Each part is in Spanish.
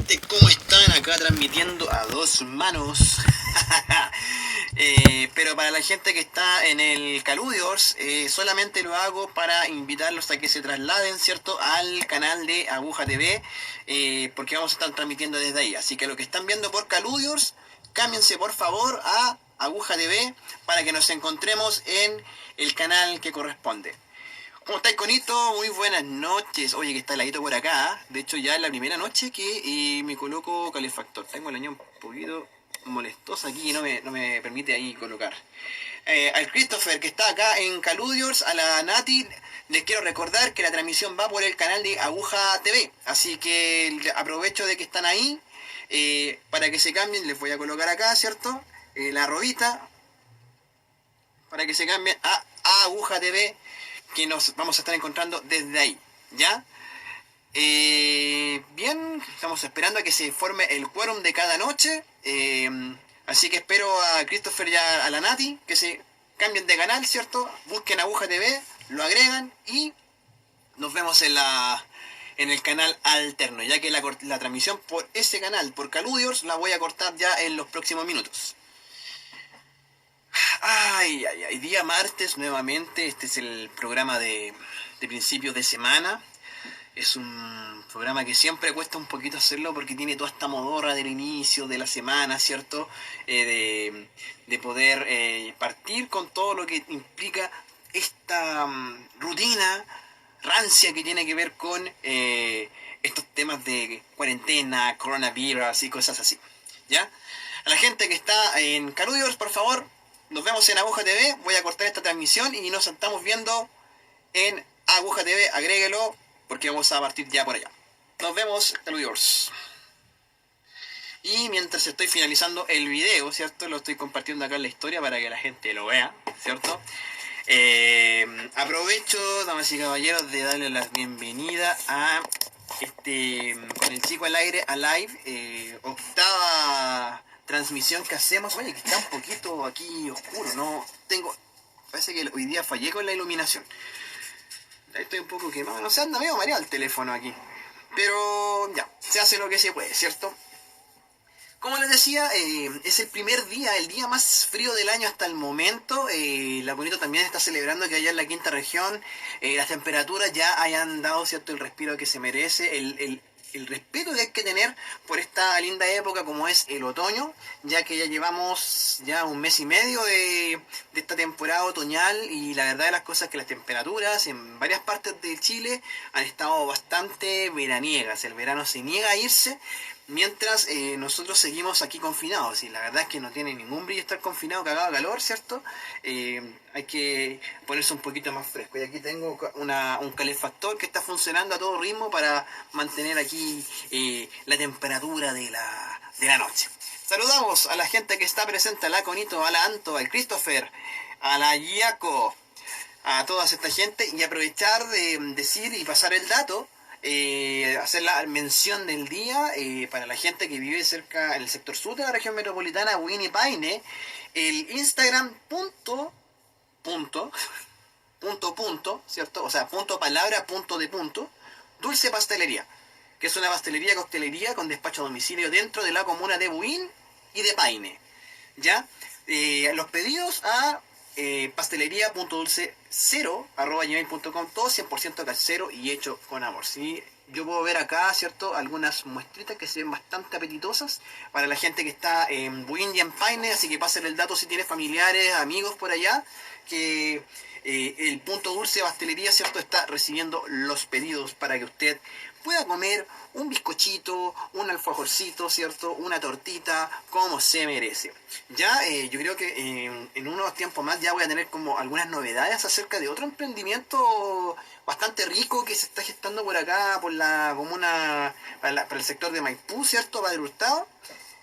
gente? ¿Cómo están? Acá transmitiendo a dos manos. Pero para la gente que está en el Caludiors, solamente lo hago para invitarlos a que se trasladen, ¿cierto?, al canal de Aguja TV, porque vamos a estar transmitiendo desde ahí. Así que los que están viendo por Caludiors, cámbiense por favor a Aguja TV para que nos encontremos en el canal que corresponde. ¿Cómo estáis, Conito? Muy buenas noches. Oye, que está heladito por acá. De hecho, ya es la primera noche que me coloco calefactor. Tengo la ña un poquito molestosa aquí y no me permite ahí colocar. Al Christopher, que está acá en Caludiors, a la Nati, les quiero recordar que la transmisión va por el canal de Aguja TV. Así que aprovecho de que están ahí para que se cambien. Les voy a colocar acá, ¿cierto? La arrobita para que se cambien a Aguja TV, que nos vamos a estar encontrando desde ahí, ¿ya? Bien, estamos esperando a que se forme el quórum de cada noche, así que espero a Christopher y a la Nati que se cambien de canal, ¿cierto? Busquen Aguja TV, lo agregan y nos vemos en el canal alterno, ya que la transmisión por ese canal, por Caludiors, la voy a cortar ya en los próximos minutos. Ay, día martes nuevamente. Este es el programa de principios de semana. Es un programa que siempre cuesta un poquito hacerlo porque tiene toda esta modorra del inicio de la semana, ¿cierto? De poder partir con todo lo que implica esta rutina rancia que tiene que ver con estos temas de cuarentena, coronavirus y cosas así, ¿ya? A la gente que está en Caludiors, por favor, nos vemos en Aguja TV. Voy a cortar esta transmisión y nos estamos viendo en Aguja TV. Agréguelo porque vamos a partir ya por allá. Nos vemos, Caludiors. Y mientras estoy finalizando el video, ¿cierto? Lo estoy compartiendo acá en la historia para que la gente lo vea, ¿cierto? Aprovecho, damas y caballeros, de darle la bienvenida a con el chico al aire, a live, octava transmisión que hacemos. Oye, que está un poquito aquí oscuro, no tengo, parece que hoy día fallé con la iluminación, estoy un poco quemado, no sé, anda medio mareado el teléfono aquí, pero ya, se hace lo que se puede, ¿cierto? Como les decía, es el primer día, el día más frío del año hasta el momento. La Bonito también está celebrando que allá en la quinta región las temperaturas ya hayan dado, ¿cierto?, el respiro que se merece, el respeto que hay que tener por esta linda época como es el otoño, ya que ya llevamos ya un mes y medio de esta temporada otoñal, y la verdad de las cosas es que las temperaturas en varias partes de Chile han estado bastante veraniegas. El verano se niega a irse, mientras nosotros seguimos aquí confinados, y la verdad es que no tiene ningún brillo estar confinado, cagado de calor, ¿cierto? Hay que ponerse un poquito más fresco. Y aquí tengo un calefactor que está funcionando a todo ritmo para mantener aquí la temperatura de la noche. Saludamos a la gente que está presente, a la Conito, a la Anto, al Christopher, a la Yaco, a toda esta gente, y aprovechar de decir y pasar el dato, hacer la mención del día para la gente que vive cerca en el sector sur de la región metropolitana, Buin y Paine, el Instagram punto, ¿cierto? O sea, punto palabra, punto de punto, Dulce Pastelería, que es una pastelería coctelería con despacho a domicilio dentro de la comuna de Buin y de Paine, ¿ya? Los pedidos a pastelería.dulce0@gmail.com, todo 100% casero y hecho con amor, ¿sí? Yo puedo ver acá, ¿cierto?, algunas muestritas que se ven bastante apetitosas para la gente que está en Buin y en Paine, así que pasen el dato si tiene familiares, amigos por allá, que el punto Dulce Pastelería, ¿cierto?, está recibiendo los pedidos para que usted pueda comer un bizcochito, un alfajorcito, ¿cierto?, una tortita, como se merece. Ya, yo creo que en unos tiempos más ya voy a tener como algunas novedades acerca de otro emprendimiento bastante rico que se está gestando por acá, por la comuna, para el sector de Maipú, ¿cierto?, Padre Hurtado,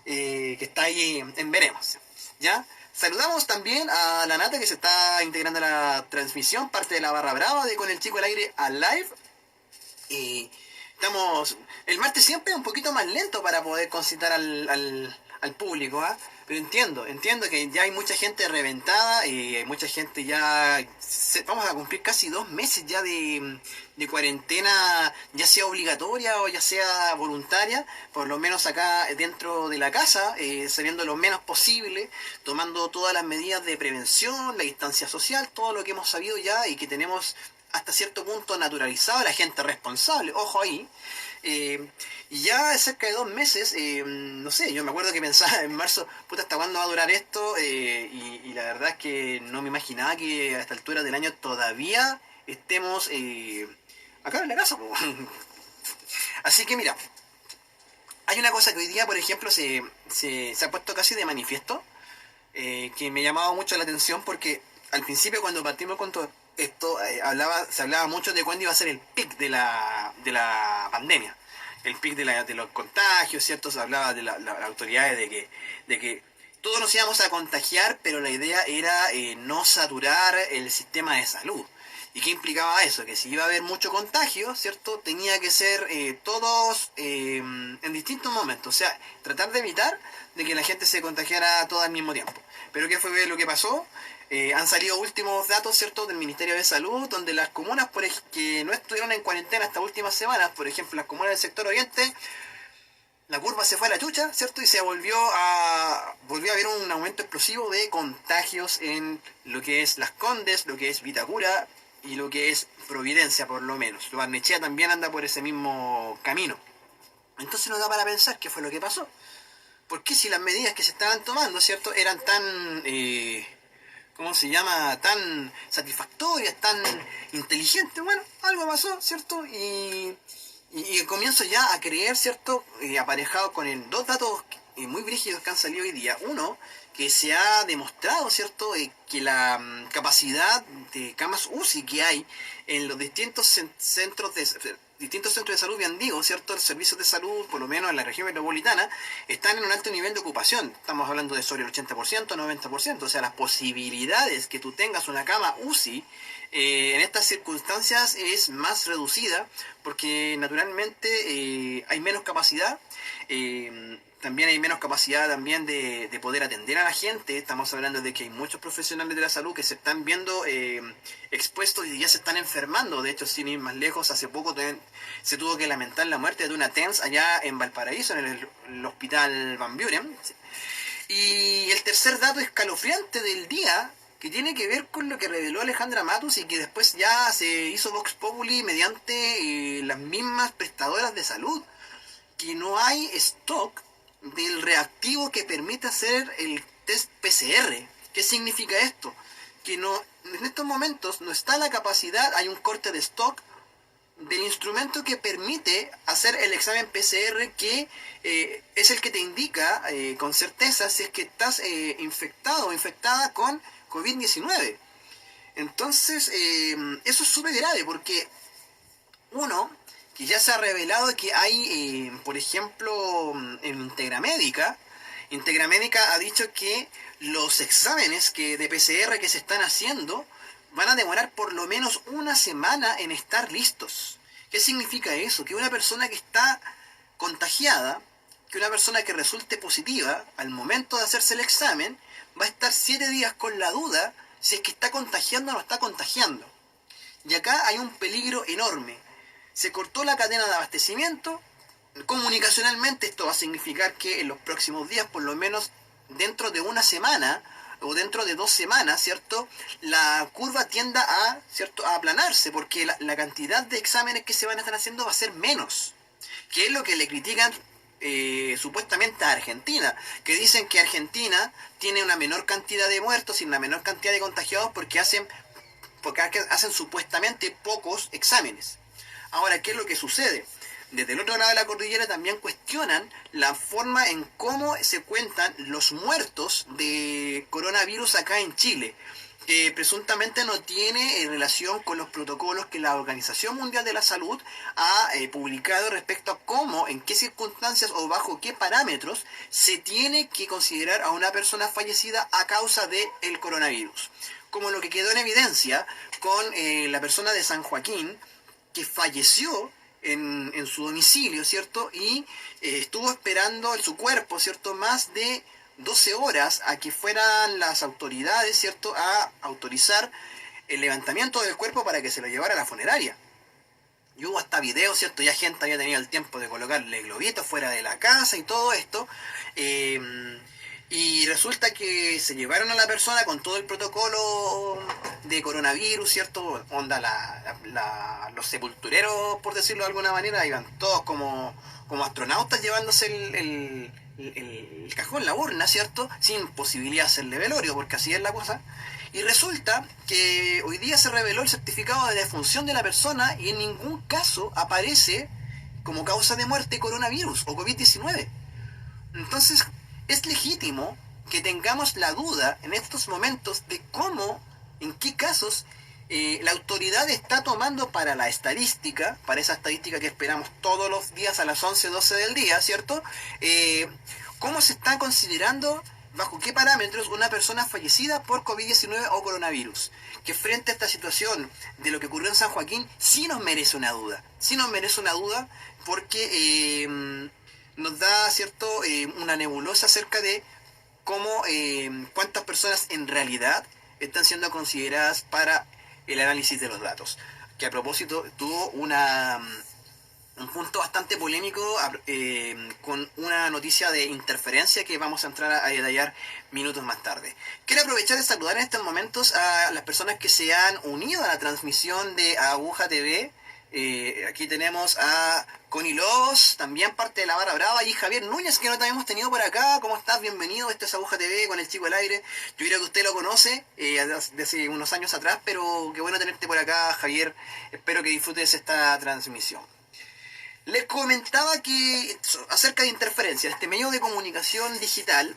que está ahí en veremos, ¿ya? Saludamos también a la Nata, que se está integrando a la transmisión, parte de la barra brava de Con el Chico al Aire al live. Estamos, el martes siempre es un poquito más lento para poder concitar al público, ¿ah? Pero entiendo que ya hay mucha gente reventada, hay mucha gente ya... vamos a cumplir casi 2 meses ya de cuarentena, ya sea obligatoria o ya sea voluntaria, por lo menos acá dentro de la casa, saliendo lo menos posible, tomando todas las medidas de prevención, la distancia social, todo lo que hemos sabido ya y que tenemos hasta cierto punto naturalizado a la gente responsable, ojo ahí. Y ya cerca de 2 meses, no sé, yo me acuerdo que pensaba en marzo, puta, ¿hasta cuándo va a durar esto? Y la verdad es que no me imaginaba que a esta altura del año todavía estemos acá en la casa, po. Así que mira, hay una cosa que hoy día, por ejemplo, se ha puesto casi de manifiesto, que me ha llamado mucho la atención porque al principio cuando partimos con todo esto, se hablaba mucho de cuándo iba a ser el pic de la pandemia, el pic de los contagios, ¿cierto? Se hablaba de las autoridades de que todos nos íbamos a contagiar, pero la idea era no saturar el sistema de salud. ¿Y qué implicaba eso? Que si iba a haber mucho contagio, ¿cierto? Tenía que ser todos en distintos momentos. O sea, tratar de evitar de que la gente se contagiara todo al mismo tiempo. Pero ¿qué fue lo que pasó? Han salido últimos datos, ¿cierto?, del Ministerio de Salud, donde las comunas que no estuvieron en cuarentena estas últimas semanas, por ejemplo, las comunas del sector oriente, la curva se fue a la chucha, ¿cierto? Y volvió a haber un aumento explosivo de contagios en lo que es Las Condes, lo que es Vitacura y lo que es Providencia, por lo menos. Barnechea también anda por ese mismo camino. Entonces nos da para pensar qué fue lo que pasó. ¿Por qué si las medidas que se estaban tomando, ¿cierto?, eran tan, ¿cómo se llama?, tan satisfactorias, tan inteligentes? Bueno, algo pasó, ¿cierto? Y comienzo ya a creer, ¿cierto?, aparejado con dos datos muy brígidos que han salido hoy día. Uno, que se ha demostrado, ¿cierto?, que la capacidad de camas UCI que hay en los distintos centros de salud, bien digo, ¿cierto?, los servicios de salud, por lo menos en la región metropolitana, están en un alto nivel de ocupación. Estamos hablando de sobre el 80%, 90%. O sea, las posibilidades que tú tengas una cama UCI en estas circunstancias es más reducida porque naturalmente hay menos capacidad. También hay menos capacidad también de poder atender a la gente. Estamos hablando de que hay muchos profesionales de la salud que se están viendo expuestos y ya se están enfermando. De hecho, sin ir más lejos, hace poco se tuvo que lamentar la muerte de una TENS allá en Valparaíso, en el hospital Van Buren. Y el tercer dato escalofriante del día, que tiene que ver con lo que reveló Alejandra Matus y que después ya se hizo Vox Populi mediante las mismas prestadoras de salud, que no hay stock del reactivo que permite hacer el test PCR. ¿Qué significa esto? Que no, en estos momentos no está la capacidad, hay un corte de stock del instrumento que permite hacer el examen PCR, que es el que te indica con certeza si es que estás infectado o infectada con COVID-19. Entonces, eso es súper grave porque uno, que ya se ha revelado que hay, por ejemplo, en Integramédica ha dicho que los exámenes de PCR que se están haciendo van a demorar por lo menos una semana en estar listos. ¿Qué significa eso? Que una persona que está contagiada, que una persona que resulte positiva al momento de hacerse el examen, va a estar 7 días con la duda si es que está contagiando o no está contagiando. Y acá hay un peligro enorme. Se cortó la cadena de abastecimiento. Comunicacionalmente esto va a significar que en los próximos días, por lo menos dentro de una semana o dentro de 2 semanas, ¿cierto?, la curva tienda a aplanarse, porque la cantidad de exámenes que se van a estar haciendo va a ser menos, que es lo que le critican supuestamente a Argentina, que dicen que Argentina tiene una menor cantidad de muertos y una menor cantidad de contagiados porque hacen supuestamente pocos exámenes. Ahora, ¿qué es lo que sucede? Desde el otro lado de la cordillera también cuestionan la forma en cómo se cuentan los muertos de coronavirus acá en Chile, que presuntamente no tiene relación con los protocolos que la Organización Mundial de la Salud ha publicado respecto a cómo, en qué circunstancias o bajo qué parámetros se tiene que considerar a una persona fallecida a causa del coronavirus. Como lo que quedó en evidencia con la persona de San Joaquín, que falleció en su domicilio, ¿cierto? Y estuvo esperando en su cuerpo, ¿cierto? Más de 12 horas a que fueran las autoridades, ¿cierto? A autorizar el levantamiento del cuerpo para que se lo llevara a la funeraria. Y hubo hasta videos, ¿cierto? Ya gente había tenido el tiempo de colocarle globitos fuera de la casa y todo esto. Eh, y resulta que se llevaron a la persona con todo el protocolo de coronavirus, ¿cierto? Onda, los sepultureros, por decirlo de alguna manera, iban todos como astronautas llevándose el cajón, la urna, ¿cierto? Sin posibilidad de hacerle velorio, porque así es la cosa. Y resulta que hoy día se reveló el certificado de defunción de la persona y en ningún caso aparece como causa de muerte coronavirus o COVID-19. Entonces, es legítimo que tengamos la duda en estos momentos de cómo, en qué casos, la autoridad está tomando para la estadística, para esa estadística que esperamos todos los días a las 11, 12 del día, ¿cierto? Cómo se está considerando, bajo qué parámetros, una persona fallecida por COVID-19 o coronavirus. Que frente a esta situación de lo que ocurrió en San Joaquín, sí nos merece una duda. Sí nos merece una duda porque nos da, ¿cierto?, una nebulosa acerca de cómo, cuántas personas en realidad están siendo consideradas para el análisis de los datos. Que a propósito tuvo un punto bastante polémico con una noticia de interferencia que vamos a entrar a detallar minutos más tarde. Quiero aprovechar de saludar en estos momentos a las personas que se han unido a la transmisión de Aguja TV. Aquí tenemos a Connie Lobos, también parte de la Barra Brava, y Javier Núñez, que no te habíamos tenido por acá. ¿Cómo estás? Bienvenido. Este es Aguja TV con el Chico al Aire. Yo creo que usted lo conoce desde unos años atrás, pero qué bueno tenerte por acá, Javier. Espero que disfrutes esta transmisión. Les comentaba que acerca de interferencia, este medio de comunicación digital,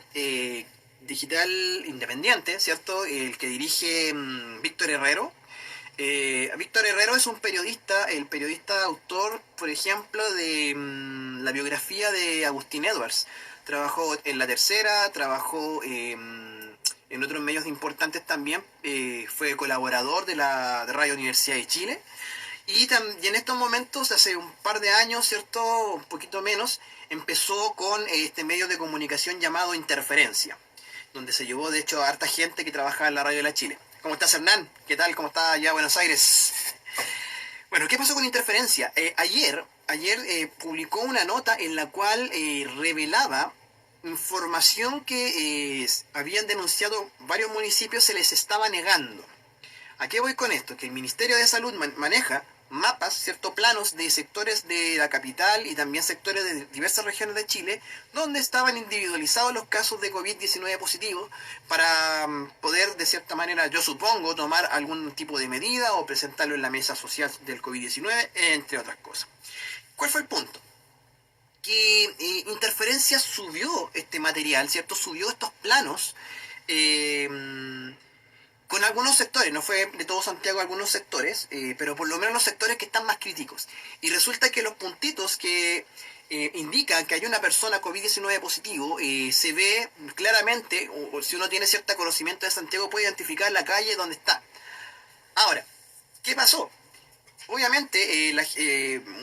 digital independiente, ¿cierto? El que dirige Víctor Herrero. Víctor Herrero es un periodista, el periodista autor, por ejemplo, de la biografía de Agustín Edwards. Trabajó en La Tercera, trabajó en otros medios importantes también, fue colaborador de Radio Universidad de Chile. Y en estos momentos, hace un par de años, ¿cierto? Un poquito menos, empezó con este medio de comunicación llamado Interferencia, donde se llevó, de hecho, a harta gente que trabajaba en la Radio de la Chile. ¿Cómo estás, Hernán? ¿Qué tal? ¿Cómo está allá Buenos Aires? Bueno, ¿qué pasó con Interferencia? Ayer publicó una nota en la cual revelaba información que habían denunciado varios municipios, se les estaba negando. ¿A qué voy con esto? Que el Ministerio de Salud maneja mapas, ciertos planos de sectores de la capital y también sectores de diversas regiones de Chile, donde estaban individualizados los casos de COVID-19 positivos para poder, de cierta manera, yo supongo, tomar algún tipo de medida o presentarlo en la mesa social del COVID-19, entre otras cosas. ¿Cuál fue el punto? Que Interferencia subió este material, ¿cierto? Subió estos planos con algunos sectores, no fue de todo Santiago algunos sectores, pero por lo menos los sectores que están más críticos. Y resulta que los puntitos que indican que hay una persona COVID-19 positivo, se ve claramente, o si uno tiene cierto conocimiento de Santiago, puede identificar la calle donde está. Ahora, ¿qué pasó? Obviamente,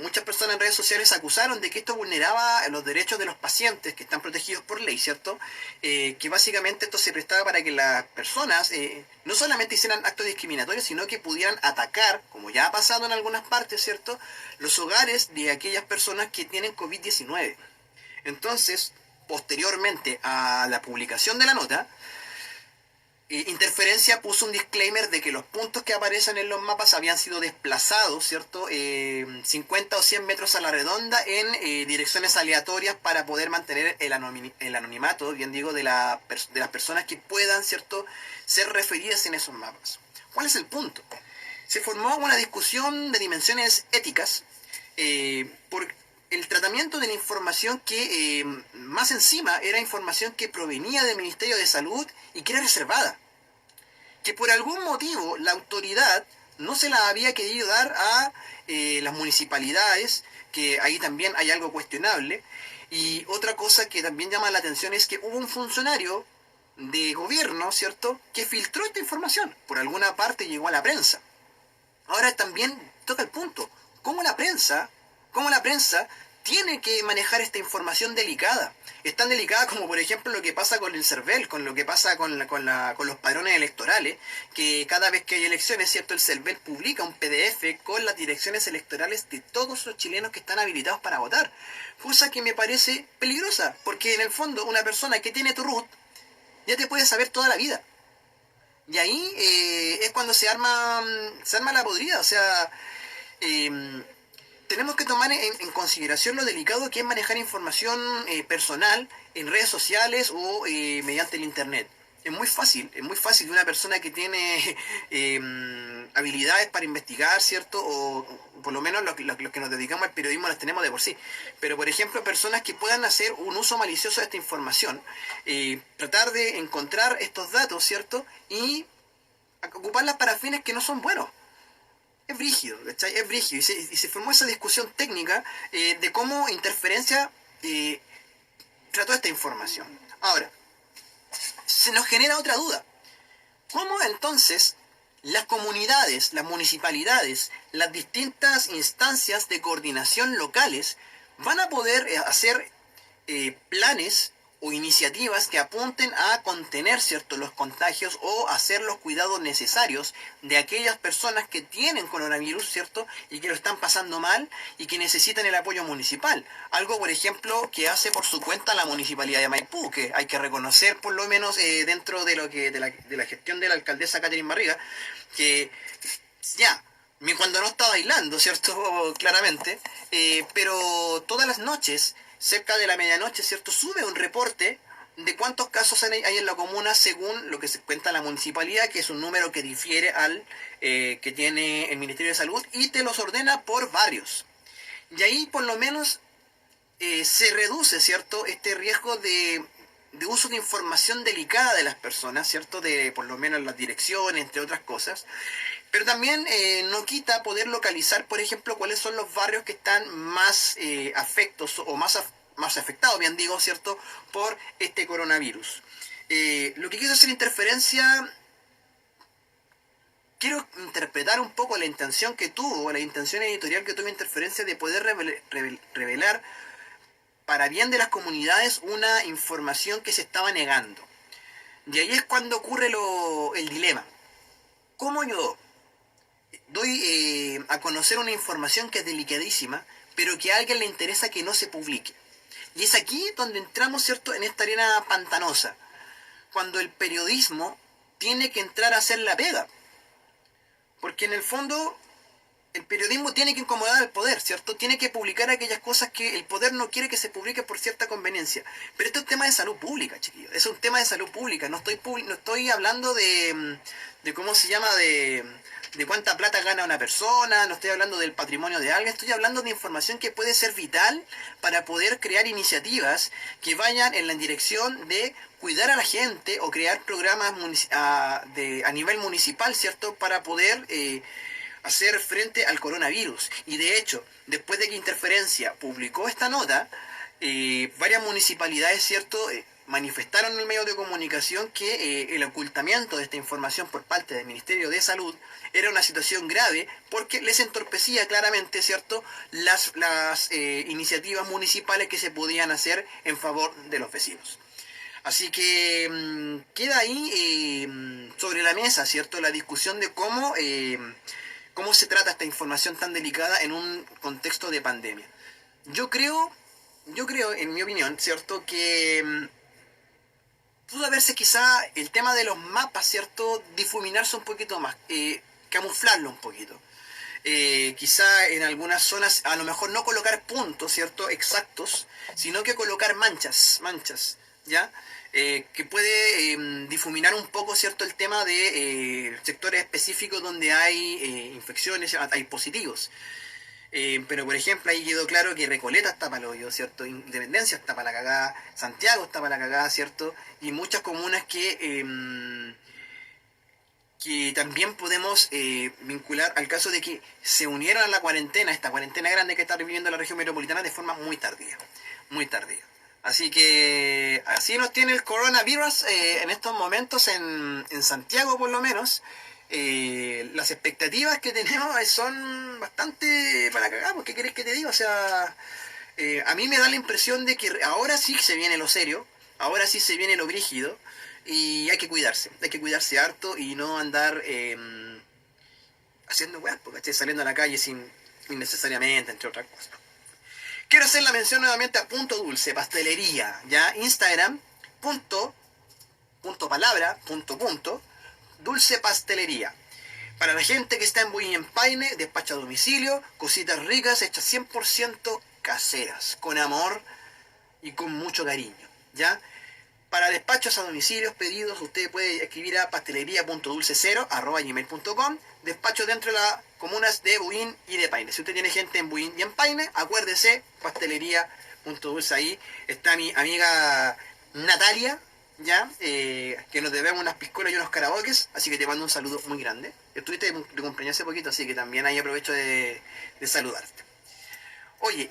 muchas personas en redes sociales acusaron de que esto vulneraba los derechos de los pacientes que están protegidos por ley, ¿cierto? Que básicamente esto se prestaba para que las personas no solamente hicieran actos discriminatorios, sino que pudieran atacar, como ya ha pasado en algunas partes, ¿cierto?, los hogares de aquellas personas que tienen COVID-19. Entonces, posteriormente a la publicación de la nota, Interferencia puso un disclaimer de que los puntos que aparecen en los mapas habían sido desplazados, ¿cierto? 50 o 100 metros a la redonda en direcciones aleatorias para poder mantener el anonimato, bien digo, de las personas que puedan, ¿cierto?, ser referidas en esos mapas. ¿Cuál es el punto? Se formó una discusión de dimensiones éticas por el tratamiento de la información que más encima era información que provenía del Ministerio de Salud y que era reservada. Que por algún motivo la autoridad no se la había querido dar a las municipalidades, que ahí también hay algo cuestionable. Y otra cosa que también llama la atención es que hubo un funcionario de gobierno, ¿cierto?, que filtró esta información. Por alguna parte llegó a la prensa. Ahora también toca el punto, ¿cómo la prensa cómo la prensa tiene que manejar esta información delicada. Es tan delicada como, por ejemplo, lo que pasa con el CERVEL, con lo que pasa con los padrones electorales, que cada vez que hay elecciones, ¿cierto? El CERVEL publica un PDF con las direcciones electorales de todos los chilenos que están habilitados para votar. Cosa que me parece peligrosa, porque en el fondo una persona que tiene tu RUT ya te puede saber toda la vida. Y ahí es cuando se arma la podrida, o sea... Eh, tenemos que tomar en consideración lo delicado que es manejar información personal en redes sociales o mediante el internet. Es muy fácil de una persona que tiene habilidades para investigar, ¿cierto? O por lo menos los que nos dedicamos al periodismo las tenemos de por sí. Pero, por ejemplo, personas que puedan hacer un uso malicioso de esta información, tratar de encontrar estos datos, ¿cierto? Y ocuparlas para fines que no son buenos. Es brígido, ¿cachai? Es brígido. Y se formó esa discusión técnica de cómo Interferencia trató esta información. Ahora, se nos genera otra duda. ¿Cómo entonces las comunidades, las municipalidades, las distintas instancias de coordinación locales van a poder hacer planes o iniciativas que apunten a contener, ¿cierto?, los contagios o hacer los cuidados necesarios de aquellas personas que tienen coronavirus, ¿cierto?, y que lo están pasando mal y que necesitan el apoyo municipal? Algo, por ejemplo, que hace por su cuenta la Municipalidad de Maipú, que hay que reconocer, por lo menos dentro de lo que de la gestión de la alcaldesa Catherine Barriga, que ya, cuando no estaba bailando, ¿cierto?, claramente, pero todas las noches, cerca de la medianoche, ¿cierto?, sube un reporte de cuántos casos hay en la comuna según lo que se cuenta la municipalidad, que es un número que difiere al que tiene el Ministerio de Salud, y te los ordena por barrios. Y ahí por lo menos se reduce, ¿cierto?, este riesgo de uso de información delicada de las personas, ¿cierto?, de por lo menos las direcciones, entre otras cosas. Pero también no quita poder localizar, por ejemplo, cuáles son los barrios que están más afectos o más afectados, bien digo, ¿cierto?, por este coronavirus. Lo que quiso hacer Interferencia, quiero interpretar un poco la intención que tuvo, la intención editorial que tuvo Interferencia de poder revelar para bien de las comunidades una información que se estaba negando. Y ahí es cuando ocurre el dilema. ¿Cómo yo doy a conocer una información que es delicadísima, pero que a alguien le interesa que no se publique? Y es aquí donde entramos, ¿cierto?, en esta arena pantanosa, cuando el periodismo tiene que entrar a hacer la pega. Porque en el fondo el periodismo tiene que incomodar al poder, ¿cierto? Tiene que publicar aquellas cosas que el poder no quiere que se publique por cierta conveniencia. Pero esto es un tema de salud pública, chiquillos. Es un tema de salud pública. No estoy hablando de cómo se llama, de cuánta plata gana una persona, no estoy hablando del patrimonio de alguien, estoy hablando de información que puede ser vital para poder crear iniciativas que vayan en la dirección de cuidar a la gente o crear programas a nivel municipal, ¿cierto?, para poder hacer frente al coronavirus. Y de hecho, después de que Interferencia publicó esta nota, varias municipalidades, ¿cierto?, manifestaron en el medio de comunicación que el ocultamiento de esta información por parte del Ministerio de Salud era una situación grave porque les entorpecía claramente, ¿cierto?, las iniciativas municipales que se podían hacer en favor de los vecinos. Así que queda ahí sobre la mesa, ¿cierto?, la discusión de cómo se trata esta información tan delicada en un contexto de pandemia. Yo creo, en mi opinión, ¿cierto?, que pudo verse quizá el tema de los mapas, ¿cierto?, difuminarse un poquito más, camuflarlo un poquito. Quizá en algunas zonas a lo mejor no colocar puntos, ¿cierto?, exactos, sino que colocar manchas, ¿ya? Que puede difuminar un poco, ¿cierto?, el tema de sectores específicos donde hay infecciones, hay positivos. Pero por ejemplo ahí quedó claro que Recoleta está para el hoyo, ¿cierto? Independencia está para la cagada, Santiago está para la cagada, ¿cierto? Y muchas comunas que también podemos vincular al caso de que se unieron a la cuarentena, esta cuarentena grande que está viviendo la región metropolitana de forma muy tardía, muy tardía. Así que así nos tiene el coronavirus en estos momentos en Santiago por lo menos. las expectativas que tenemos son bastante para cagar, porque ¿qué querés que te diga? O sea, a mí me da la impresión de que ahora sí se viene lo serio, ahora sí se viene lo brígido, y hay que cuidarse harto y no andar haciendo weas, porque estoy saliendo a la calle sin innecesariamente, entre otras cosas. Quiero hacer la mención nuevamente a Punto Dulce, pastelería, ya, Instagram, palabra, dulce pastelería. Para la gente que está en Buin y en Paine, despacho a domicilio, cositas ricas hechas 100% caseras, con amor y con mucho cariño, ¿ya? Para despachos a domicilios, pedidos, usted puede escribir a pastelería.dulcecero@gmail.com. Despachos dentro de las comunas de Buin y de Paine. Si usted tiene gente en Buin y en Paine, acuérdese, pastelería.dulce. Ahí está mi amiga Natalia, ya, que nos debemos unas piscolas y unos karaokes, así que te mando un saludo muy grande. Estuviste de cumpleaños hace poquito, así que también ahí aprovecho de saludarte. Oye,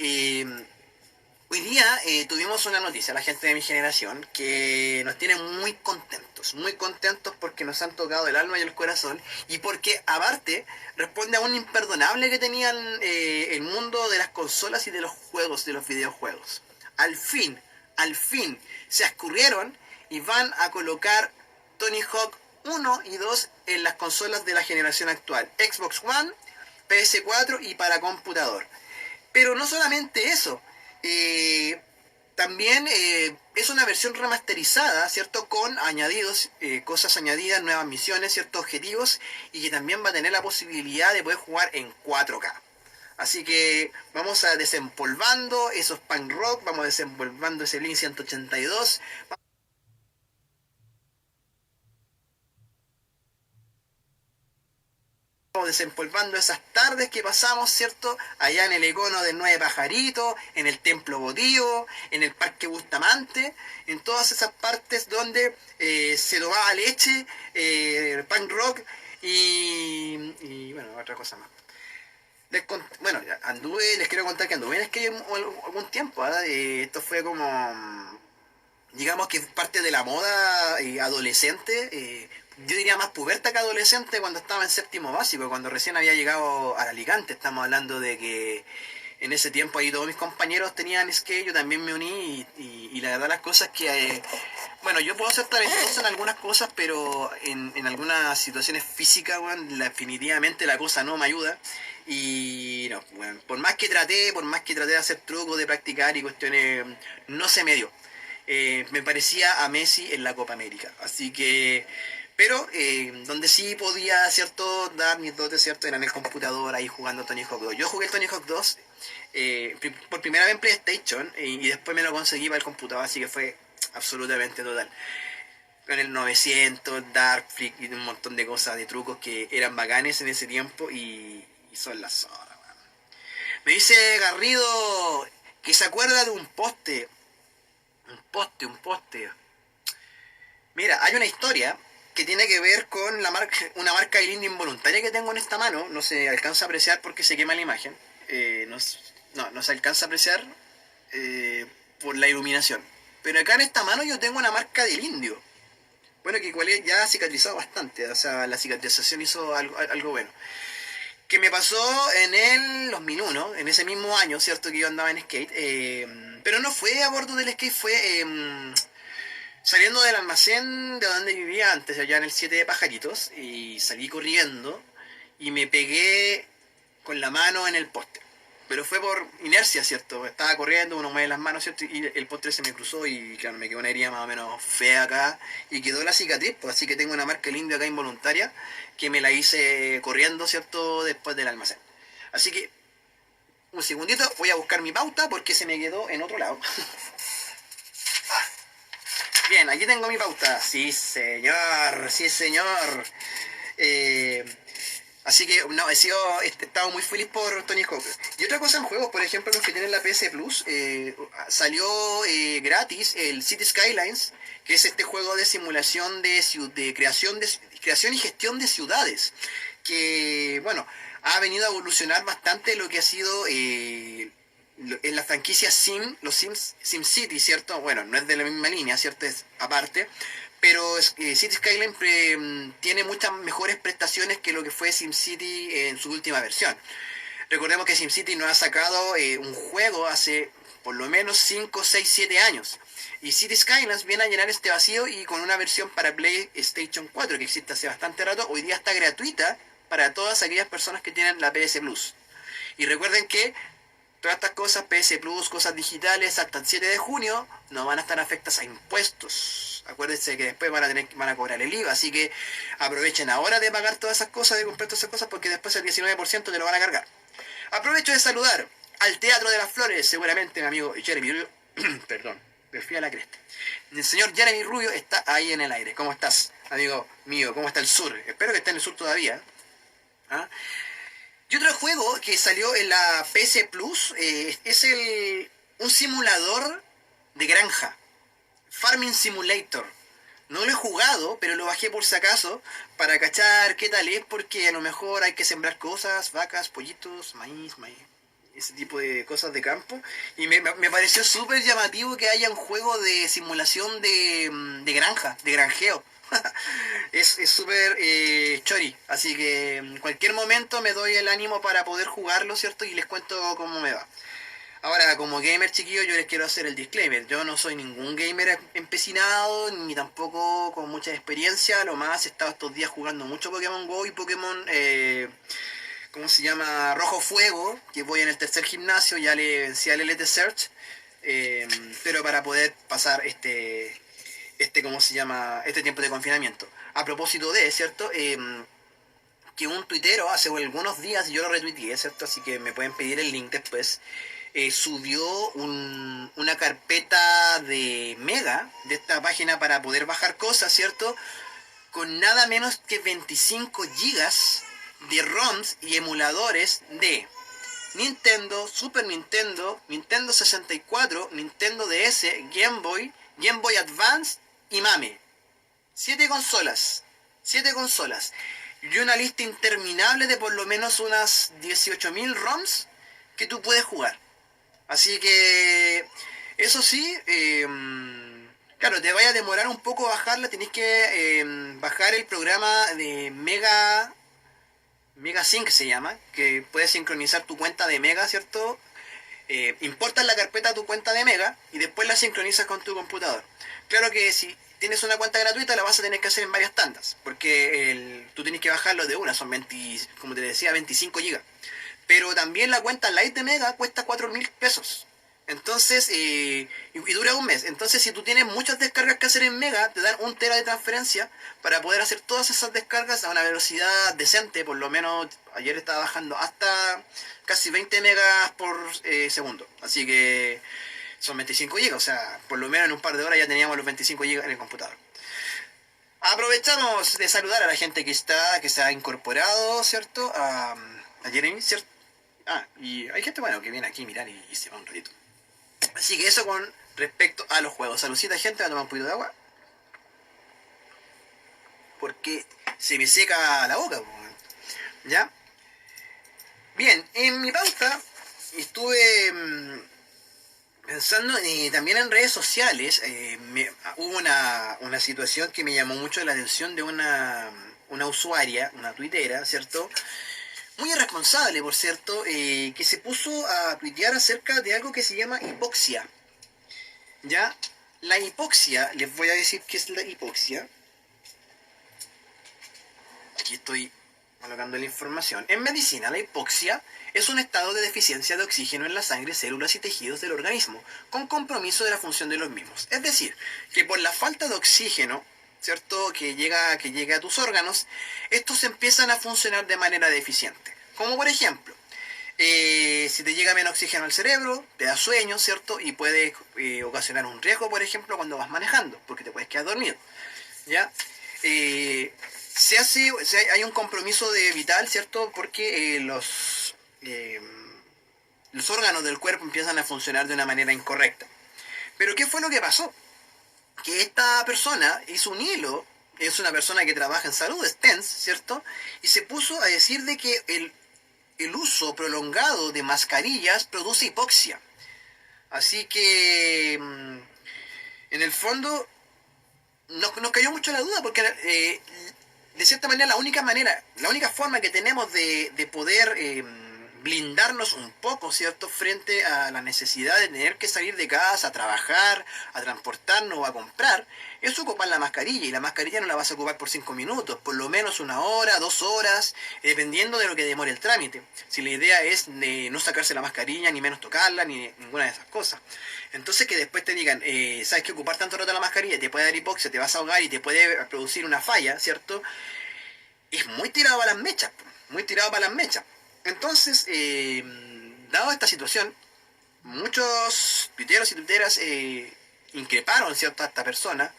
hoy día tuvimos una noticia, la gente de mi generación, que nos tiene muy contentos porque nos han tocado el alma y el corazón, y porque aparte responde a un imperdonable que tenían el mundo de las consolas y de los juegos, de los videojuegos. Al fin, se escurrieron y van a colocar Tony Hawk 1 y 2 en las consolas de la generación actual, Xbox One, PS4 y para computador. Pero no solamente eso, también es una versión remasterizada, ¿cierto? Con añadidos, cosas añadidas, nuevas misiones, ciertos objetivos, y que también va a tener la posibilidad de poder jugar en 4K. Así que vamos a desempolvando esos punk rock, vamos desempolvando ese Blink 182, desempolvando esas tardes que pasamos, ¿cierto? Allá en el icono del Nueve Pajaritos, en el Templo Votivo, en el Parque Bustamante, en todas esas partes donde se tomaba leche, punk rock y bueno, otra cosa más. Les quiero contar que anduve en skate algún tiempo, ¿eh? Esto fue como, digamos que parte de la moda adolescente, yo diría más puberta que adolescente cuando estaba en séptimo básico, cuando recién había llegado al Alicante. Estamos hablando de que en ese tiempo ahí todos mis compañeros tenían skate, yo también me uní y la verdad las cosas que, bueno, yo puedo ser talentoso en algunas cosas, pero en algunas situaciones físicas, bueno, definitivamente la cosa no me ayuda. Y no, bueno, por más que traté de hacer trucos, de practicar y cuestiones, no se me dio. Me parecía a Messi en la Copa América. Así que, pero donde sí podía, ¿cierto?, dar mis dotes, ¿cierto?, era en el computador, ahí jugando Tony Hawk 2. Yo jugué el Tony Hawk 2 por primera vez en PlayStation y después me lo conseguí para el computador, así que fue absolutamente total. Con el 900, Dark Flick y un montón de cosas, de trucos que eran bacanes en ese tiempo y son las horas. Me dice Garrido que se acuerda de un poste. Un poste. Mira, hay una historia que tiene que ver con una marca de línea involuntaria que tengo en esta mano. No se alcanza a apreciar porque se quema la imagen. No se alcanza a apreciar por la iluminación. Pero acá en esta mano yo tengo una marca del indio. Bueno, que igual ya ha cicatrizado bastante. O sea, la cicatrización hizo algo bueno. Que me pasó en 2001, en ese mismo año, ¿cierto? Que yo andaba en skate. Pero no fue a bordo del skate, fue saliendo del almacén de donde vivía antes, allá en el 7 de Pajaritos. Y salí corriendo y me pegué con la mano en el poste. Pero fue por inercia, ¿cierto? Estaba corriendo, uno mueve las manos, ¿cierto? Y el poste se me cruzó y claro, me quedó una herida más o menos fea acá. Y quedó la cicatriz, pues así que tengo una marca linda acá involuntaria que me la hice corriendo, ¿cierto? Después del almacén. Así que, un segundito, voy a buscar mi pauta porque se me quedó en otro lado. Bien, aquí tengo mi pauta. Sí, señor, sí, señor. Así que no, he estado muy feliz por Tony Hawk. Y otra cosa en juegos, por ejemplo, los que tienen la PS Plus, salió gratis el City Skylines, que es este juego de simulación de creación y gestión de ciudades, que bueno, ha venido a evolucionar bastante lo que ha sido en la franquicia los SimCity, ¿cierto? Bueno, no es de la misma línea, ¿cierto? Es aparte. pero City Skyline tiene muchas mejores prestaciones que lo que fue SimCity en su última versión. Recordemos que SimCity no ha sacado un juego hace por lo menos 5, 6, 7 años. Y City Skylines viene a llenar este vacío y con una versión para PlayStation 4 que existe hace bastante rato, hoy día está gratuita para todas aquellas personas que tienen la PS Plus. Y recuerden que todas estas cosas, PS Plus, cosas digitales, hasta el 7 de junio, no van a estar afectas a impuestos. Acuérdense que después van a cobrar el IVA, así que aprovechen ahora de pagar todas esas cosas, de comprar todas esas cosas, porque después el 19% te lo van a cargar. Aprovecho de saludar al Teatro de las Flores, seguramente mi amigo Jeremy Rubio, perdón, me fui a la cresta. El señor Jeremy Rubio está ahí en el aire. ¿Cómo estás, amigo mío? ¿Cómo está el sur? Espero que esté en el sur todavía. ¿Ah? Y otro juego que salió en la PS Plus es un simulador de granja. Farming Simulator. No lo he jugado, pero lo bajé por si acaso para cachar qué tal es, porque a lo mejor hay que sembrar cosas, vacas, pollitos, maíz, ese tipo de cosas de campo. Y me pareció súper llamativo que haya un juego de simulación de granja, de granjeo. Es súper chori, así que en cualquier momento me doy el ánimo para poder jugarlo, ¿cierto? Y les cuento cómo me va. Ahora, como gamer chiquillo, yo les quiero hacer el disclaimer. Yo no soy ningún gamer empecinado, ni tampoco con mucha experiencia. Lo más, he estado estos días jugando mucho Pokémon GO y Pokémon, ¿cómo se llama? Rojo Fuego, que voy en el tercer gimnasio, ya le vencí al Elite Search. Pero para poder pasar ¿cómo se llama? Este tiempo de confinamiento. A propósito de, ¿cierto? Que un tuitero hace algunos días, yo lo retuiteé, ¿cierto? Así que me pueden pedir el link después. Subió una carpeta de Mega, de esta página para poder bajar cosas, ¿cierto? Con nada menos que 25 gigas de ROMs y emuladores de Nintendo, Super Nintendo, Nintendo 64, Nintendo DS, Game Boy, Game Boy Advance y Mame. 7 consolas. 7 consolas. Y una lista interminable de por lo menos unas 18.000 ROMs que tú puedes jugar. Así que, eso sí, claro, te vaya a demorar un poco bajarla. Tenés que bajar el programa de Mega Sync se llama, que puedes sincronizar tu cuenta de Mega, ¿cierto? Importas la carpeta a tu cuenta de Mega y después la sincronizas con tu computador. Claro que si tienes una cuenta gratuita la vas a tener que hacer en varias tandas, porque tú tienes que bajarlo de una, son 20, como te decía, 25 gigas. Pero también la cuenta Lite de Mega cuesta 4.000 pesos. Entonces, y dura un mes. Entonces, si tú tienes muchas descargas que hacer en Mega, te dan 1 tera de transferencia para poder hacer todas esas descargas a una velocidad decente. Por lo menos, ayer estaba bajando hasta casi 20 megas por segundo. Así que son 25 gigas. O sea, por lo menos en un par de horas ya teníamos los 25 gigas en el computador. Aprovechamos de saludar a la gente que se ha incorporado, ¿cierto? A Jeremy, ¿cierto? Y hay gente, bueno, que viene aquí a mirar y se va un ratito. Así que eso con respecto a los juegos. Saludcita, gente, voy a tomar un poquito de agua. Porque se me seca la boca, ¿ya? Bien, en mi pauta estuve pensando también en redes sociales. Hubo una situación que me llamó mucho la atención de una usuaria, una tuitera, ¿cierto? Muy irresponsable, por cierto, que se puso a tuitear acerca de algo que se llama hipoxia. ¿Ya? La hipoxia, les voy a decir qué es la hipoxia. Aquí estoy colocando la información. En medicina, la hipoxia es un estado de deficiencia de oxígeno en la sangre, células y tejidos del organismo, con compromiso de la función de los mismos. Es decir, que por la falta de oxígeno, ¿cierto?, que llega a tus órganos, estos empiezan a funcionar de manera deficiente. Como por ejemplo, si te llega menos oxígeno al cerebro, te da sueño, ¿cierto? Y puede ocasionar un riesgo, por ejemplo, cuando vas manejando, porque te puedes quedar dormido, ¿ya? Hay un compromiso vital, ¿cierto? Porque los órganos del cuerpo empiezan a funcionar de una manera incorrecta. Pero ¿qué fue lo que pasó? Que esta persona hizo un hilo, es una persona que trabaja en salud, Stens, ¿cierto? Y se puso a decir de que el uso prolongado de mascarillas produce hipoxia. Así que, en el fondo, nos cayó mucho la duda porque de cierta manera la única forma que tenemos de poder blindarnos un poco, ¿cierto?, frente a la necesidad de tener que salir de casa, a trabajar, a transportarnos o a comprar, es ocupar la mascarilla. Y la mascarilla no la vas a ocupar por 5 minutos, por lo menos 1 hora, 2 horas, dependiendo de lo que demore el trámite. Si la idea es de no sacarse la mascarilla, ni menos tocarla, ni ninguna de esas cosas. Entonces que después te digan, sabes que ocupar tanto rato la mascarilla te puede dar hipoxia, te vas a ahogar y te puede producir una falla, ¿cierto? Es muy tirado para las mechas, muy tirado para las mechas. Entonces, dado esta situación, muchos tuiteros y tuiteras increparon, ¿cierto?, a esta persona,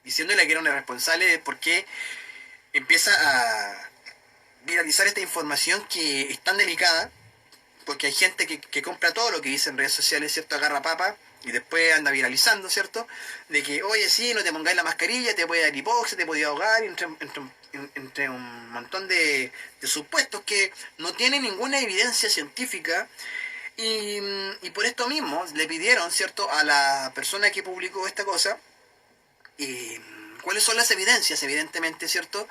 diciéndole que era una responsable porque empieza a viralizar esta información que es tan delicada, porque hay gente que compra todo lo que dice en redes sociales, ¿cierto?, agarra papa y después anda viralizando, ¿cierto?, de que, oye, sí, no te pongáis la mascarilla, te puede dar hipoxia, te puede ahogar, entre un montón de supuestos que no tienen ninguna evidencia científica. Y por esto mismo le pidieron, ¿cierto?, a la persona que publicó esta cosa, cuáles son las evidencias, evidentemente, ¿cierto?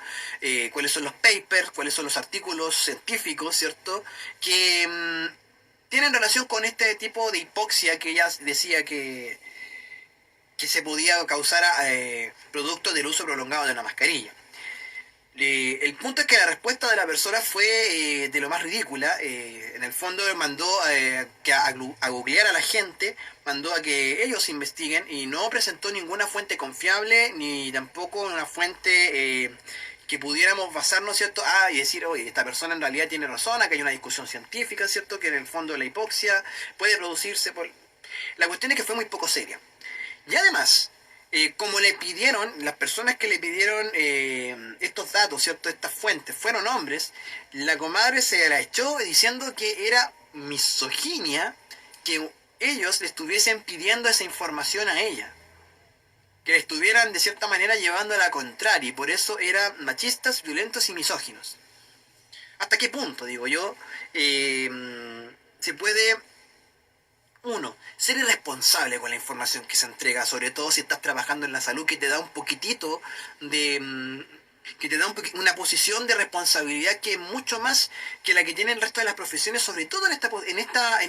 Cuáles son los papers, cuáles son los artículos científicos, ¿cierto?, que tienen relación con este tipo de hipoxia que ella decía que se podía causar producto del uso prolongado de una mascarilla. El punto es que la respuesta de la persona fue de lo más ridícula. En el fondo mandó a googlear a la gente, mandó a que ellos investiguen y no presentó ninguna fuente confiable ni tampoco una fuente que pudiéramos basarnos, ¿cierto?, y decir, oye, esta persona en realidad tiene razón, que hay una discusión científica, ¿cierto?, que en el fondo la hipoxia puede producirse por... La cuestión es que fue muy poco seria. Y además, como le pidieron, las personas que le pidieron estos datos, ¿cierto?, estas fuentes, fueron hombres, la comadre se la echó diciendo que era misoginia que ellos le estuviesen pidiendo esa información a ella. Que le estuvieran de cierta manera llevando a la contraria, y por eso eran machistas, violentos y misóginos. ¿Hasta qué punto, digo yo, se puede... Uno, ser irresponsable con la información que se entrega, sobre todo si estás trabajando en la salud, que te da un poquitito de... que te da una posición de responsabilidad que es mucho más que la que tiene el resto de las profesiones, sobre todo en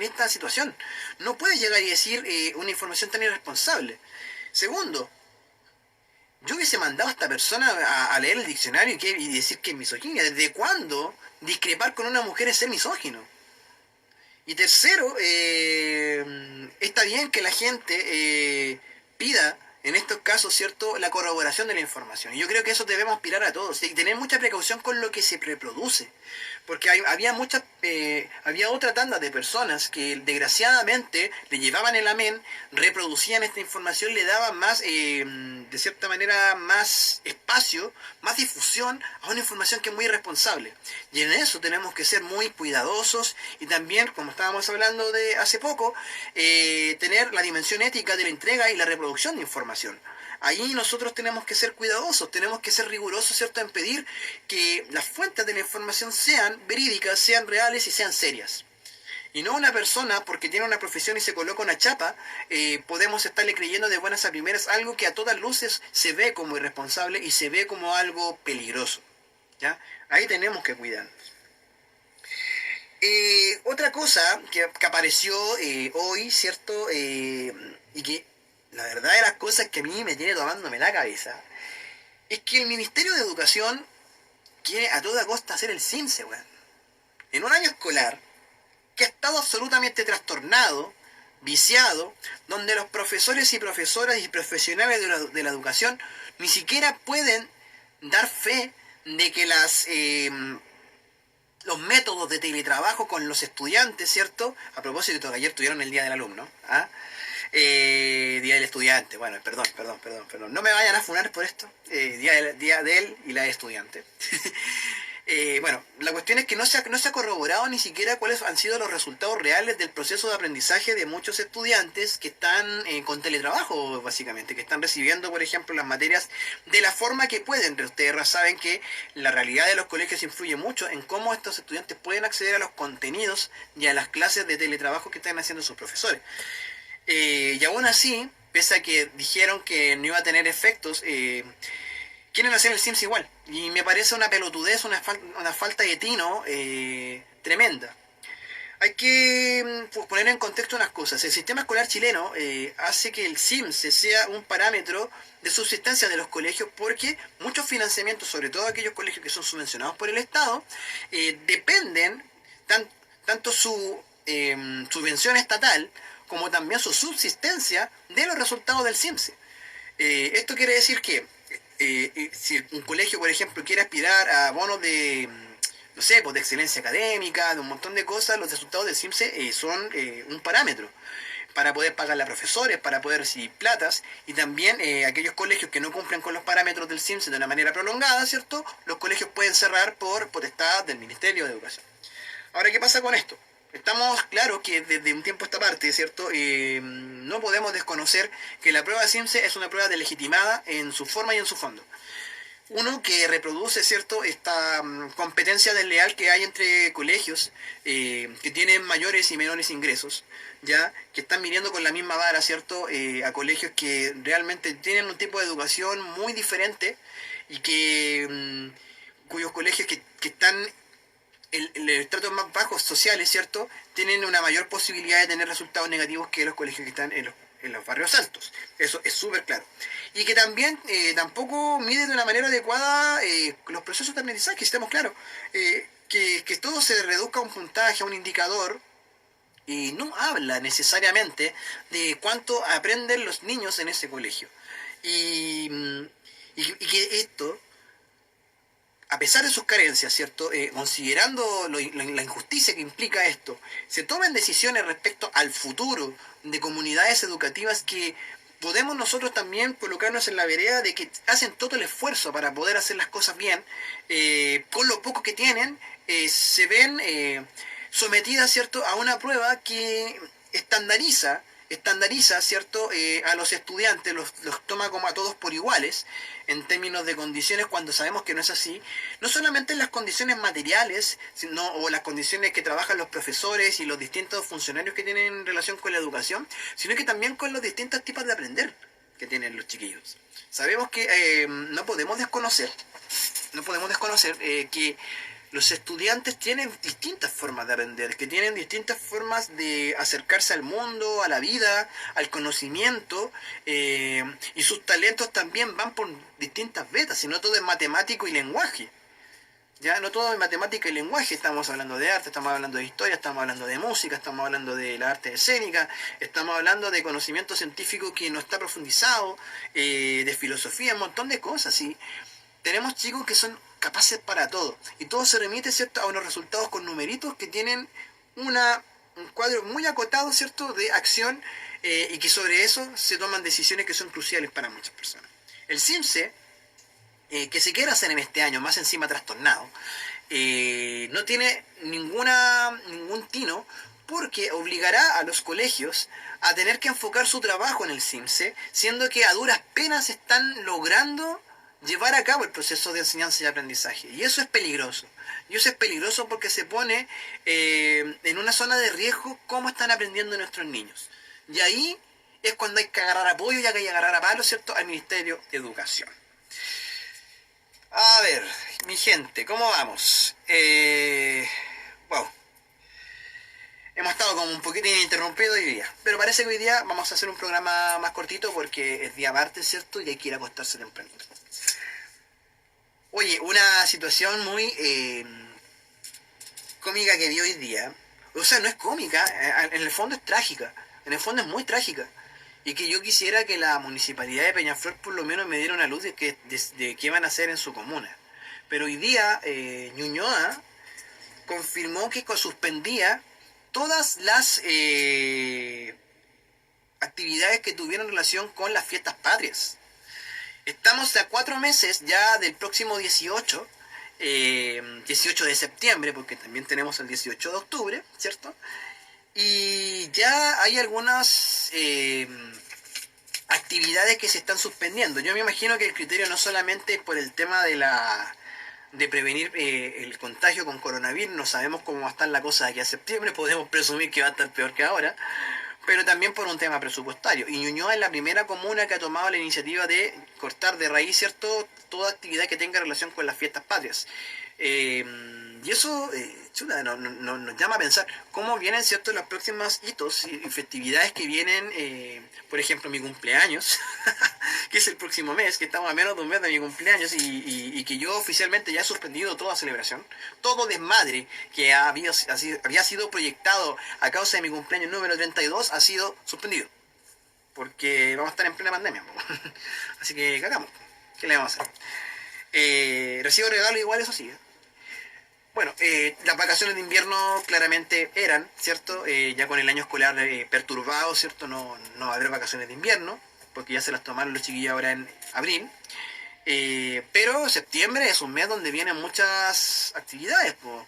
esta situación. No puedes llegar y decir una información tan irresponsable. Segundo, yo hubiese mandado a esta persona a leer el diccionario y decir que es misoginia. ¿Desde cuándo discrepar con una mujer es ser misógino? Y tercero, está bien que la gente pida, en estos casos, ¿cierto?, la corroboración de la información. Y yo creo que eso debemos aspirar a todos. Y tener mucha precaución con lo que se reproduce. Porque había otra tanda de personas que desgraciadamente le llevaban el amén, reproducían esta información, le daban más, de cierta manera, más espacio, más difusión a una información que es muy irresponsable. Y en eso tenemos que ser muy cuidadosos y también, como estábamos hablando de hace poco, tener la dimensión ética de la entrega y la reproducción de información. Ahí nosotros tenemos que ser cuidadosos, tenemos que ser rigurosos, ¿cierto?, en pedir que las fuentes de la información sean verídicas, sean reales y sean serias. Y no una persona, porque tiene una profesión y se coloca una chapa, podemos estarle creyendo de buenas a primeras algo que a todas luces se ve como irresponsable y se ve como algo peligroso. ¿Ya? Ahí tenemos que cuidarnos. Otra cosa que apareció hoy, ¿cierto? Y que la verdad de las cosas que a mí me tiene tomándome la cabeza, es que el Ministerio de Educación quiere a toda costa hacer el CIMSE, weón. En un año escolar que ha estado absolutamente trastornado, viciado, donde los profesores y profesoras y profesionales de la educación ni siquiera pueden dar fe de que los métodos de teletrabajo con los estudiantes, ¿cierto? A propósito, que ayer tuvieron el Día del Alumno, ¿ah? Día del Estudiante, bueno, perdón. No me vayan a funar por esto. Día de él y la estudiante. Bueno, la cuestión es que no se ha corroborado ni siquiera cuáles han sido los resultados reales del proceso de aprendizaje de muchos estudiantes que están con teletrabajo, básicamente, que están recibiendo, por ejemplo, las materias de la forma que pueden. Ustedes saben que la realidad de los colegios influye mucho en cómo estos estudiantes pueden acceder a los contenidos y a las clases de teletrabajo que están haciendo sus profesores. Y aún así, pese a que dijeron que no iba a tener efectos, quieren hacer el Sims igual. Y me parece una pelotudez, una falta de tino tremenda. Hay que pues, poner en contexto unas cosas. El sistema escolar chileno hace que el Sims sea un parámetro de subsistencia de los colegios porque muchos financiamientos, sobre todo aquellos colegios que son subvencionados por el Estado, dependen tanto su subvención estatal como también su subsistencia de los resultados del Sims. Esto quiere decir que si un colegio, por ejemplo, quiere aspirar a bonos de, no sé, pues de excelencia académica, de un montón de cosas, los resultados del CIMSE son un parámetro para poder pagarle a profesores, para poder recibir platas, y también aquellos colegios que no cumplen con los parámetros del CIMSE de una manera prolongada, ¿cierto? Los colegios pueden cerrar por potestad del Ministerio de Educación. Ahora, ¿qué pasa con esto? Estamos claros que desde un tiempo a esta parte, ¿cierto? No podemos desconocer que la prueba de CIMSE es una prueba delegitimada en su forma y en su fondo. Uno que reproduce, ¿cierto?, esta competencia desleal que hay entre colegios que tienen mayores y menores ingresos, ya que están midiendo con la misma vara, ¿cierto?, a colegios que realmente tienen un tipo de educación muy diferente y que cuyos colegios que están en los estratos más bajos sociales, ¿cierto?, tienen una mayor posibilidad de tener resultados negativos que los colegios que están en los barrios altos. Eso es súper claro. Y que también tampoco mide de una manera adecuada los procesos de aprendizaje, que estemos claros. Que todo se reduzca a un puntaje, a un indicador, y no habla necesariamente de cuánto aprenden los niños en ese colegio. Y que esto, a pesar de sus carencias, ¿cierto? Considerando la injusticia que implica esto, se toman decisiones respecto al futuro de comunidades educativas que podemos nosotros también colocarnos en la vereda de que hacen todo el esfuerzo para poder hacer las cosas bien, con lo poco que tienen, se ven sometidas, ¿cierto?, a una prueba que estandariza, ¿cierto?, a los estudiantes, los toma como a todos por iguales, en términos de condiciones, cuando sabemos que no es así, no solamente en las condiciones materiales, sino, o las condiciones que trabajan los profesores y los distintos funcionarios que tienen relación con la educación, sino que también con los distintos tipos de aprender que tienen los chiquillos. Sabemos que no podemos desconocer que los estudiantes tienen distintas formas de aprender, que tienen distintas formas de acercarse al mundo, a la vida, al conocimiento, y sus talentos también van por distintas vetas, y no todo es matemático y lenguaje. Ya no todo es matemática y lenguaje, estamos hablando de arte, estamos hablando de historia, estamos hablando de música, estamos hablando de la arte escénica, estamos hablando de conocimiento científico que no está profundizado, de filosofía, un montón de cosas, ¿sí? Tenemos chicos que son capaces para todo. Y todo se remite, ¿cierto?, a unos resultados con numeritos que tienen un cuadro muy acotado, ¿cierto?, de acción, y que sobre eso se toman decisiones que son cruciales para muchas personas. El CIMSE, que se quiere hacer en este año, más encima trastornado, no tiene ningún tino, porque obligará a los colegios a tener que enfocar su trabajo en el CIMSE, siendo que a duras penas están logrando llevar a cabo el proceso de enseñanza y aprendizaje. Y eso es peligroso. Y eso es peligroso porque se pone en una zona de riesgo cómo están aprendiendo nuestros niños. Y ahí es cuando hay que agarrar apoyo y hay que agarrar a palo, ¿cierto?, al Ministerio de Educación. A ver, mi gente, ¿cómo vamos? Wow. Hemos estado como un poquito ininterrumpido hoy día. Pero parece que hoy día vamos a hacer un programa más cortito porque es día martes, ¿cierto? Y hay que ir a acostarse tempranito. Oye, una situación muy cómica que vi hoy día. O sea, no es cómica, en el fondo es trágica. En el fondo es muy trágica. Y que yo quisiera que la municipalidad de Peñaflor por lo menos me diera una luz de qué van a hacer en su comuna. Pero hoy día Ñuñoa confirmó que suspendía todas las actividades que tuvieron relación con las fiestas patrias. Estamos a 4 meses ya del próximo 18 de septiembre, porque también tenemos el 18 de octubre, ¿cierto? Y ya hay algunas actividades que se están suspendiendo. Yo me imagino que el criterio no solamente es por el tema de prevenir el contagio con coronavirus, no sabemos cómo va a estar la cosa de aquí a septiembre, podemos presumir que va a estar peor que ahora, pero también por un tema presupuestario. Y Ñuñoa es la primera comuna que ha tomado la iniciativa de cortar de raíz, ¿cierto?, toda actividad que tenga relación con las fiestas patrias. Y eso chuta, nos llama a pensar cómo vienen, ¿cierto?, los próximos hitos y festividades que vienen, por ejemplo, mi cumpleaños, que es el próximo mes, que estamos a menos de un mes de mi cumpleaños y que yo oficialmente ya he suspendido toda celebración, todo desmadre que había sido proyectado a causa de mi cumpleaños número 32 ha sido suspendido. Porque vamos a estar en plena pandemia. Así que cagamos. ¿Qué le vamos a hacer? Recibo regalo igual, eso sí. Bueno, las vacaciones de invierno claramente eran, ¿cierto? Ya con el año escolar perturbado, ¿cierto? No va a haber vacaciones de invierno, porque ya se las tomaron los chiquillos ahora en abril. Pero septiembre es un mes donde vienen muchas actividades. Po.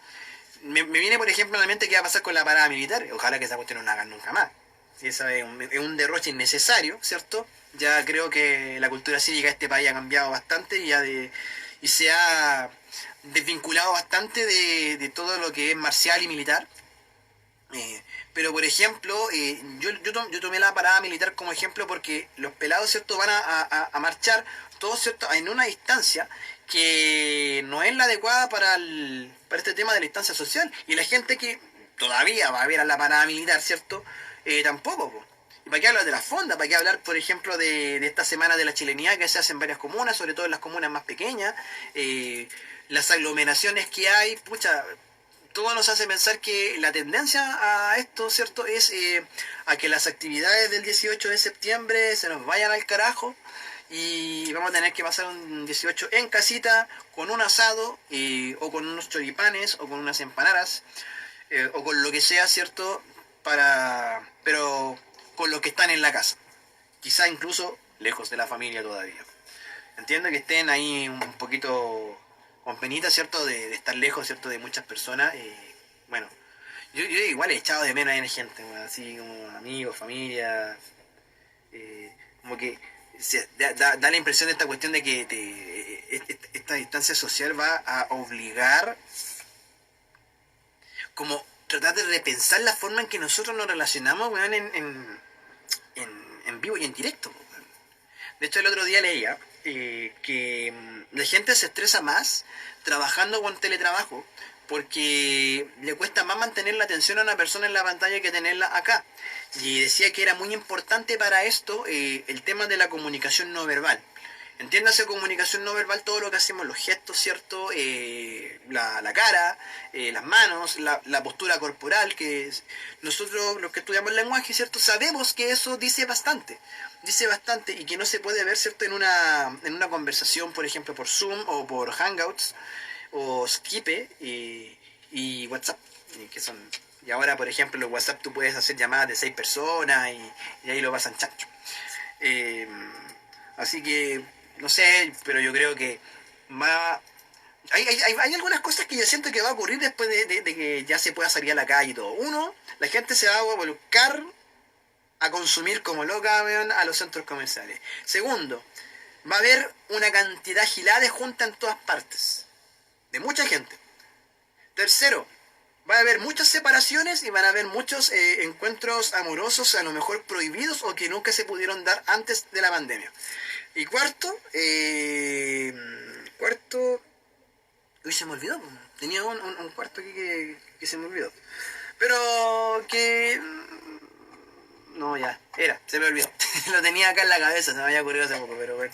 Me viene, por ejemplo, a la mente qué va a pasar con la parada militar. Ojalá que esa cuestión no la hagan nunca más. Si esa es un derroche innecesario, ¿cierto? Ya creo que la cultura cívica de este país ha cambiado bastante y se ha desvinculado bastante de todo lo que es marcial y militar. Pero por ejemplo, yo tomé la parada militar como ejemplo porque los pelados, ¿cierto?, van a marchar todos, ¿cierto?, en una distancia que no es la adecuada para este tema de la distancia social. Y la gente que todavía va a ver a la parada militar, ¿cierto?, tampoco, po. ¿Y para qué hablar de la fonda? ¿Para qué hablar, por ejemplo, de esta semana de la chilenidad que se hace en varias comunas, sobre todo en las comunas más pequeñas? Las aglomeraciones que hay, pucha, todo nos hace pensar que la tendencia a esto, ¿cierto?, es a que las actividades del 18 de septiembre se nos vayan al carajo y vamos a tener que pasar un 18 en casita con un asado o con unos choripanes o con unas empanadas o con lo que sea, ¿cierto?, pero con los que están en la casa. Quizá incluso lejos de la familia todavía. Entiendo que estén ahí un poquito con penita, ¿cierto?, de estar lejos, ¿cierto?, de muchas personas. Bueno, yo igual he echado de menos a la gente, bueno, así como amigos, familia. Como que da la impresión de esta cuestión de que esta distancia social va a obligar como tratar de repensar la forma en que nosotros nos relacionamos, weón, en vivo y en directo. Weón. De hecho, el otro día leía que la gente se estresa más trabajando con teletrabajo porque le cuesta más mantener la atención a una persona en la pantalla que tenerla acá. Y decía que era muy importante para esto el tema de la comunicación no verbal. Entiéndase comunicación no verbal todo lo que hacemos, los gestos, ¿cierto? La cara, las manos, la postura corporal, que nosotros los que estudiamos lenguaje, ¿cierto? Sabemos que eso dice bastante y que no se puede ver, ¿cierto? En una conversación, por ejemplo, por Zoom o por Hangouts o Skype y WhatsApp, que son... Y ahora, por ejemplo, en WhatsApp tú puedes hacer llamadas de 6 personas y ahí lo pasan chancho. Así que no sé, pero yo creo que va... Hay algunas cosas que yo siento que va a ocurrir después de que ya se pueda salir a la calle y todo. Uno, la gente se va a volcar a consumir como loca, weón, a los centros comerciales. Segundo, va a haber una cantidad gilada de junta en todas partes. De mucha gente. Tercero, va a haber muchas separaciones y van a haber muchos encuentros amorosos a lo mejor prohibidos o que nunca se pudieron dar antes de la pandemia. Y cuarto, uy, se me olvidó. Tenía un cuarto aquí que se me olvidó. Pero que... No, ya, se me olvidó. Lo tenía acá en la cabeza, se me había ocurrido hace poco, pero bueno.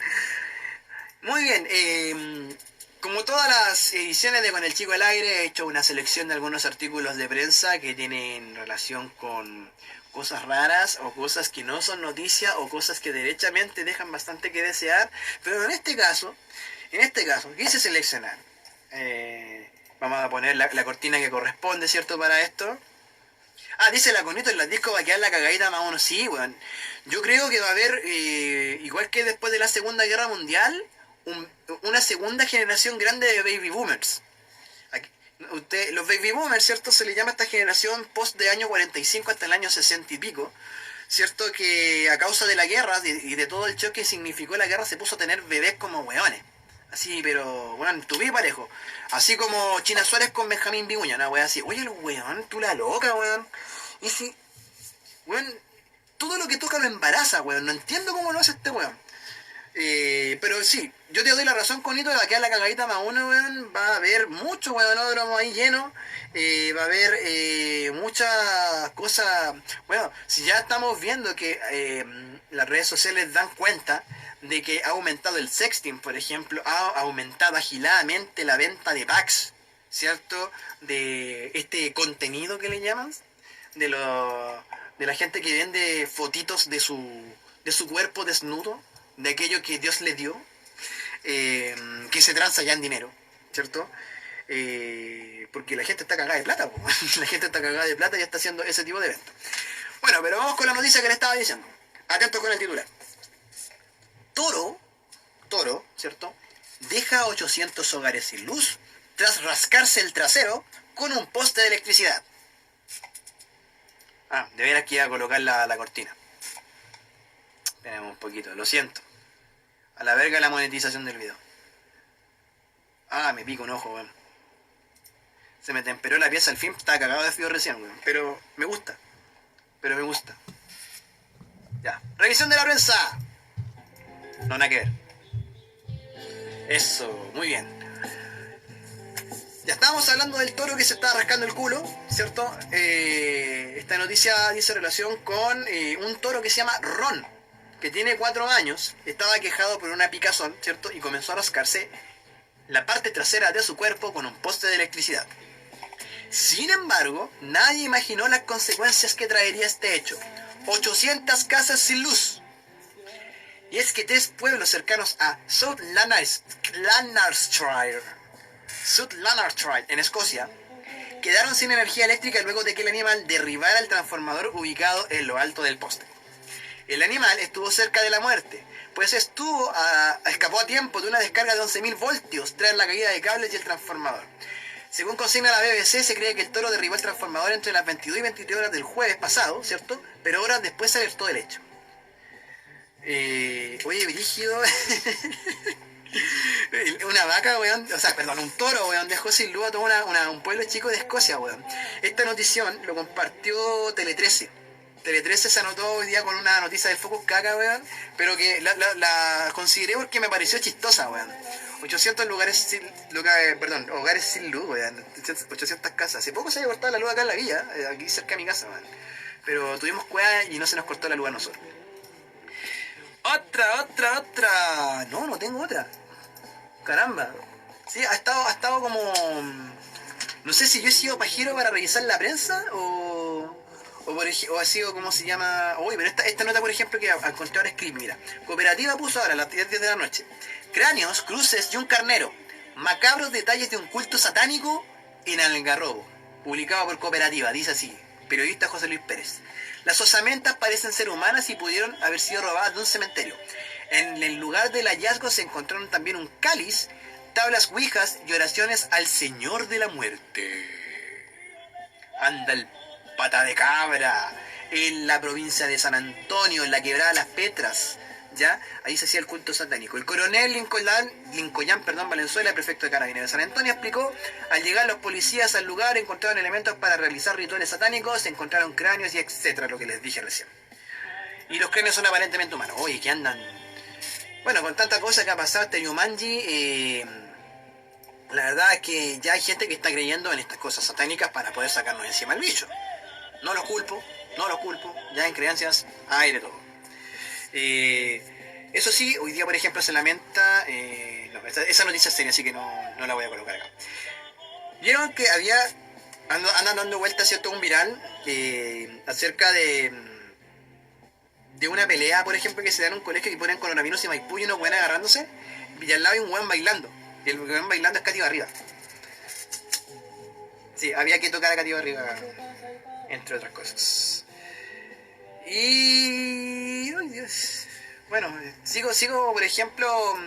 Muy bien, como todas las ediciones de Con el Chico al Aire, he hecho una selección de algunos artículos de prensa que tienen relación con cosas raras o cosas que no son noticia o cosas que derechamente dejan bastante que desear. Pero en este caso, quise seleccionar. Vamos a poner la cortina que corresponde, ¿cierto?, para esto. Dice la Conito en las discos va a quedar la cagadita más o menos. Sí, weón. Yo creo que va a haber, igual que después de la Segunda Guerra Mundial, una segunda generación grande de baby boomers. Los baby boomers, ¿cierto? Se le llama a esta generación post de año 45 hasta el año 60 y pico. ¿Cierto? Que a causa de la guerra y de todo el choque que significó la guerra se puso a tener bebés como weones. Así, pero, weón, tu parejo. Así como China Suárez con Benjamín Vicuña, una weón así. Oye, el weón, tú la loca, weón. Y si, weón, todo lo que toca lo embaraza, weón. No entiendo cómo lo hace este weón. Pero sí, yo te doy la razón con Hito, de que a la cagadita más uno, weón, va a haber mucho weonódromo ahí lleno, va a haber muchas cosas, bueno, si ya estamos viendo que las redes sociales dan cuenta de que ha aumentado el sexting, por ejemplo, ha aumentado agiladamente la venta de packs, ¿cierto? De este contenido que le llaman, de de la gente que vende fotitos de su cuerpo desnudo, de aquello que Dios le dio, que se transa ya en dinero, ¿cierto? Porque la gente está cagada de plata, po. La gente está cagada de plata y está haciendo ese tipo de venta. Bueno, pero vamos con la noticia que le estaba diciendo. Atento con el titular. Toro, ¿cierto? Deja 800 hogares sin luz tras rascarse el trasero con un poste de electricidad. De veras que iba a colocar la cortina. Esperemos un poquito, lo siento. A la verga la monetización del video. Me pico un ojo, weón. Se me temperó la pieza, el film estaba cagado de frío recién, weón. Pero me gusta. Ya. Revisión de la prensa. No, nada que ver. Eso, muy bien. Ya estábamos hablando del toro que se estaba rascando el culo, ¿cierto? Esta noticia dice relación con un toro que se llama Ron, que tiene 4 años, estaba quejado por una picazón, ¿cierto? Y comenzó a rascarse la parte trasera de su cuerpo con un poste de electricidad. Sin embargo, nadie imaginó las consecuencias que traería este hecho. 800 casas sin luz. Y es que 3 pueblos cercanos a South Lanarkshire, en Escocia, quedaron sin energía eléctrica luego de que el animal derribara el transformador ubicado en lo alto del poste. El animal estuvo cerca de la muerte, pues escapó a tiempo de una descarga de 11.000 voltios tras la caída de cables y el transformador. Según consigna la BBC, se cree que el toro derribó el transformador entre las 22 y 23 horas del jueves pasado, ¿cierto? Pero horas después se alertó del hecho. Oye, brígido. Una vaca, weón, un toro, weón, dejó sin luz a todo un pueblo chico de Escocia, weón. Esta notición lo compartió Tele 13. Tele 13 se anotó hoy día con una noticia del Focus Caca, weón, pero que la consideré porque me pareció chistosa, weón. 800 hogares sin luz, weón. 800 casas. Hace poco se había cortado la luz acá en la villa, aquí cerca de mi casa, weón. Pero tuvimos cueva y no se nos cortó la luz a nosotros. Otra. No tengo otra. Caramba. Sí, ha estado como... No sé si yo he sido pajero para revisar la prensa o ha sido, ¿cómo se llama? Uy, pero esta nota, por ejemplo, que encontré ahora escribí, mira. Cooperativa puso ahora a las 10 de la noche. Cráneos, cruces y un carnero. Macabros detalles de un culto satánico en Algarrobo. Publicado por Cooperativa, dice así. Periodista José Luis Pérez. Las osamentas parecen ser humanas y pudieron haber sido robadas de un cementerio. En el lugar del hallazgo se encontraron también un cáliz, tablas ouijas y oraciones al Señor de la Muerte. Anda el pata de cabra. En la provincia de San Antonio, en la quebrada Las Petras, ¿ya? Ahí se hacía el culto satánico. El coronel Lincoln Valenzuela, prefecto de Carabineros de San Antonio, explicó: al llegar los policías al lugar encontraron elementos para realizar rituales satánicos, encontraron cráneos y etcétera, lo que les dije recién. Y los cráneos son aparentemente humanos. Oye, ¿qué andan? Bueno, con tanta cosa que ha pasado este Yumanji, la verdad es que ya hay gente que está creyendo en estas cosas satánicas para poder sacarnos encima el bicho. No los culpo, ya en creencias hay de todo. Eso sí, hoy día, por ejemplo, se lamenta... esa noticia es seria, así que no la voy a colocar acá. Vieron que andan dando vueltas, ¿cierto?, un viral acerca de una pelea, por ejemplo, que se da en un colegio y ponen coronavirus y Maipú y unos buenos agarrándose, y al lado hay un weón bailando, y el weón bailando es Katy Barriga. Sí, había que tocar a Katy Barriga, entre otras cosas. Y... ¡ay, Dios! Bueno, sigo por ejemplo,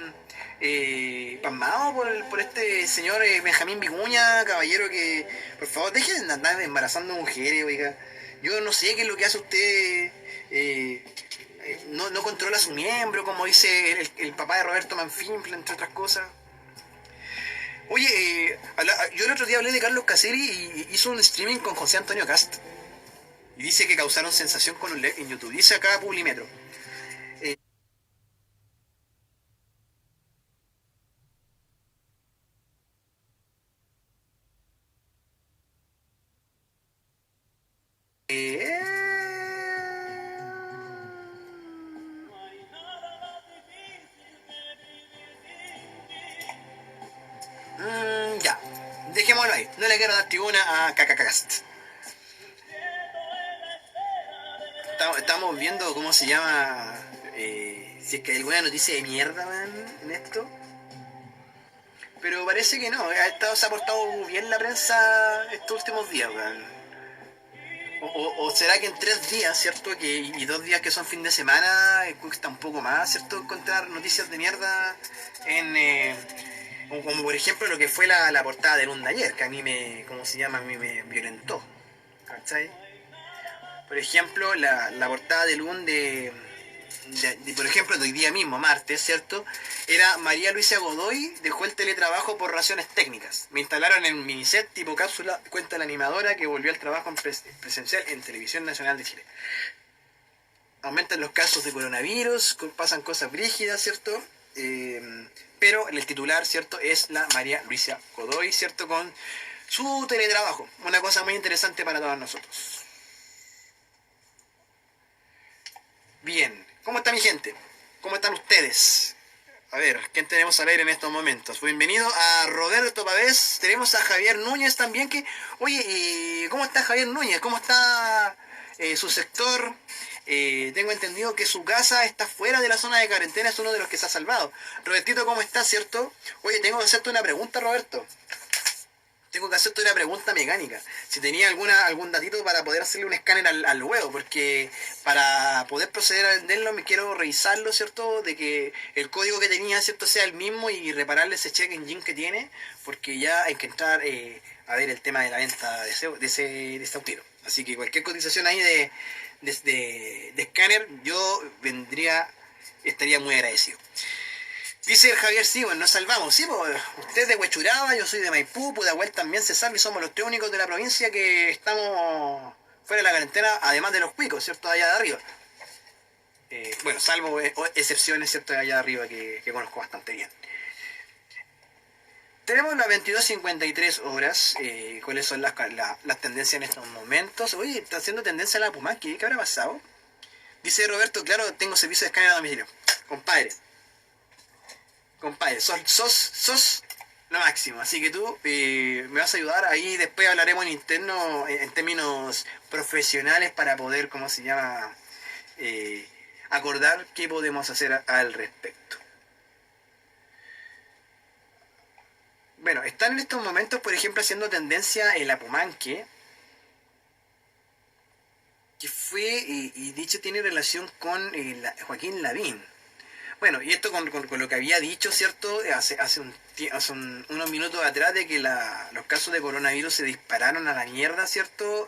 pasmado por este señor Benjamín Vicuña, caballero, que, por favor, dejen de andar embarazando mujeres, oiga. Yo no sé qué es lo que hace usted, no controla su miembro, como dice el papá de Roberto Manfinfla, entre otras cosas. Oye, yo el otro día hablé de Carlos Caseri y hizo un streaming con José Antonio Cast. Y dice que causaron sensación con un LED en YouTube. Dice acá Publimetro. Ya, dejémoslo ahí. No le quiero dar tribuna a Kakakast. Estamos viendo cómo se llama. Si es que hay alguna noticia de mierda, man, en esto. Pero parece que no. Se ha portado bien la prensa estos últimos días, man. O será que en 3 días, ¿cierto? Y 2 días que son fin de semana, cuesta un poco más, ¿cierto? Encontrar noticias de mierda en. Como por ejemplo lo que fue la portada de Lunda ayer, que a mí me. ¿Cómo se llama? A mí me violentó. ¿Cachai? Por ejemplo, la portada de Lund por ejemplo, de hoy día mismo, martes, ¿cierto? Era María Luisa Godoy dejó el teletrabajo por razones técnicas. Me instalaron en un miniset tipo cápsula, cuenta la animadora que volvió al trabajo presencial en Televisión Nacional de Chile. Aumentan los casos de coronavirus, pasan cosas brígidas, ¿cierto? Pero el titular, ¿cierto? Es la María Luisa Godoy, ¿cierto? Con su teletrabajo. Una cosa muy interesante para todos nosotros. Bien, ¿cómo está mi gente? ¿Cómo están ustedes? A ver, ¿quién tenemos al aire en estos momentos? Bienvenido a Roberto Pavés, tenemos a Javier Núñez también que... Oye, ¿cómo está Javier Núñez? ¿Cómo está su sector? Tengo entendido que su casa está fuera de la zona de cuarentena, es uno de los que se ha salvado. Robertito, ¿cómo estás, cierto? Oye, tengo que hacerte una pregunta, Roberto. Tengo que hacerte una pregunta mecánica. Si tenía algún datito para poder hacerle un escáner al huevo, porque para poder proceder a venderlo me quiero revisarlo, ¿cierto? De que el código que tenía, ¿cierto? Sea el mismo y repararle ese check engine que tiene, porque ya hay que entrar a ver el tema de la venta de ese autito. Así que cualquier cotización ahí de escáner, yo estaría muy agradecido. Dice el Javier, sí, bueno, nos salvamos. Sí, pues usted es de Huechuraba, yo soy de Maipú, Pudahuel también se salva y somos los 3 únicos de la provincia que estamos fuera de la cuarentena, además de los cuicos, ¿cierto? Allá de arriba. Bueno, salvo excepciones, ¿cierto? De allá de arriba que conozco bastante bien. Tenemos las 22:53 horas. ¿Cuáles son las tendencias en estos momentos? Oye, está haciendo tendencia la Pumaki, ¿qué habrá pasado? Dice Roberto, claro, tengo servicio de escáner a domicilio. Compadre, sos lo máximo, así que tú me vas a ayudar, ahí después hablaremos en interno en términos profesionales para poder, ¿cómo se llama? Acordar qué podemos hacer al respecto. Bueno, están en estos momentos, por ejemplo, haciendo tendencia en la Pumanque, que fue, y dicho tiene relación con Joaquín Lavín. Bueno, y esto con lo que había dicho, ¿cierto? Hace unos minutos atrás de que los casos de coronavirus se dispararon a la mierda, ¿cierto?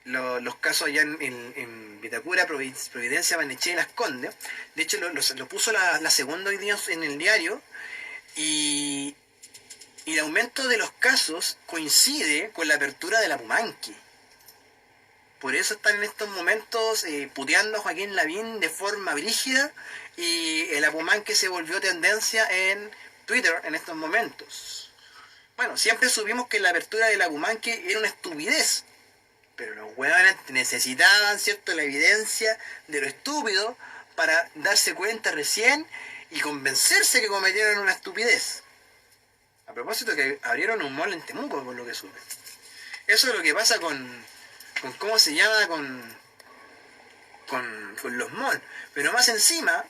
Los casos allá en Vitacura, Providencia, Banechea y Las Condes. De hecho, lo puso la segunda hoy día en el diario. Y el aumento de los casos coincide con la apertura de la Pumanque. Por eso están en estos momentos puteando a Joaquín Lavín de forma brígida y el Apumanque se volvió tendencia en Twitter en estos momentos. Bueno, siempre supimos que la apertura del Apumanque era una estupidez, pero los huevones necesitaban, ¿cierto?, la evidencia de lo estúpido para darse cuenta recién y convencerse que cometieron una estupidez. A propósito que abrieron un mall en Temuco, por lo que supe. Eso es lo que pasa con ¿cómo se llama? Con los malls. Pero más encima,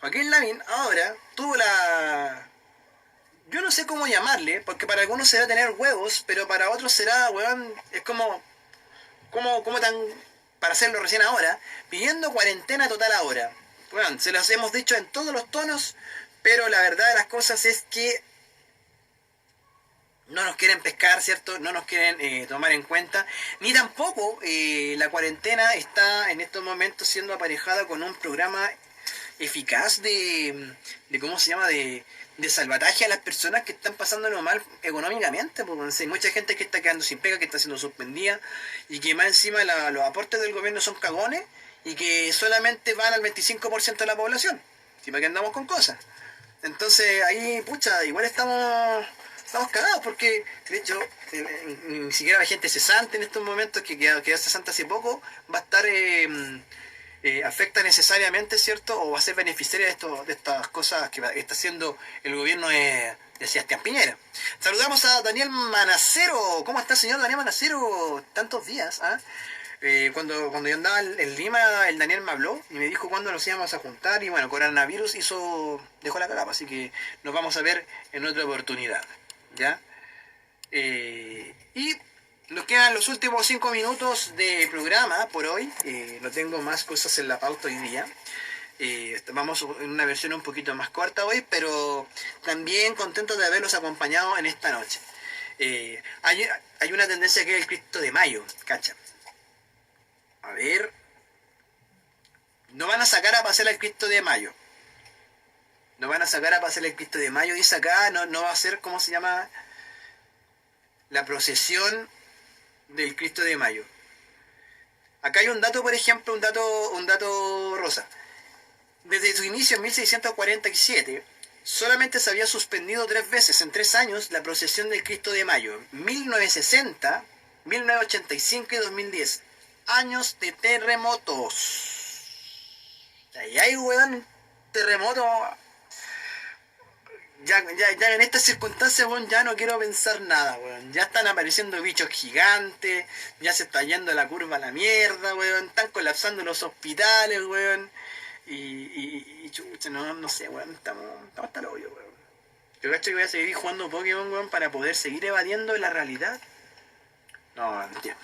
Joaquín Lavín ahora tuvo yo no sé cómo llamarle, porque para algunos será tener huevos, pero para otros será, weón, es como tan, para hacerlo recién ahora, pidiendo cuarentena total ahora. Weón, se los hemos dicho en todos los tonos, pero la verdad de las cosas es que no nos quieren pescar, ¿cierto? No nos quieren tomar en cuenta. Ni tampoco la cuarentena está en estos momentos siendo aparejada con un programa eficaz de ¿cómo se llama? De salvataje a las personas que están pasándolo mal económicamente, porque hay mucha gente que está quedando sin pega, que está siendo suspendida, y que más encima los aportes del gobierno son cagones, y que solamente van al 25% de la población. Si para qué andamos con cosas. Entonces ahí, pucha, igual estamos cagados, porque de hecho ni siquiera la gente cesante en estos momentos, que quedó cesante hace poco, va a estar afecta necesariamente, ¿cierto? O va a ser beneficiaria de estas cosas que está haciendo el gobierno de Sebastián Piñera. Saludamos a Daniel Manacero. ¿Cómo está, señor Daniel Manacero? Tantos días, ¿ah? Cuando yo andaba en Lima, el Daniel me habló y me dijo cuándo nos íbamos a juntar, y bueno, coronavirus dejó la cagada, así que nos vamos a ver en otra oportunidad, ¿ya? Y nos quedan los últimos 5 minutos de programa por hoy. No tengo más cosas en la pauta hoy día. Vamos en una versión un poquito más corta hoy, pero también contento de haberlos acompañado en esta noche. Hay una tendencia que es el Cristo de Mayo, ¿cacha? A ver. No van a sacar a pasear al Cristo de Mayo. No van a sacar a pasear al Cristo de Mayo, dice acá. No va a ser, ¿cómo se llama? La procesión del Cristo de Mayo. Acá hay un dato, por ejemplo, un dato rosa. Desde su inicio en 1647, solamente se había suspendido 3 veces en 3 años la procesión del Cristo de Mayo. 1960, 1985 y 2010. Años de terremotos. Ahí hay, weón, terremoto. Ya en estas circunstancias, weón, ya no quiero pensar nada, weón. Ya están apareciendo bichos gigantes, ya se está yendo la curva a la mierda, weón. Están colapsando los hospitales, weón. Y chucha, no sé, weón. Estamos hasta el hoyo, weón. Yo cacho que voy a seguir jugando Pokémon, weón, para poder seguir evadiendo la realidad. No entiendo.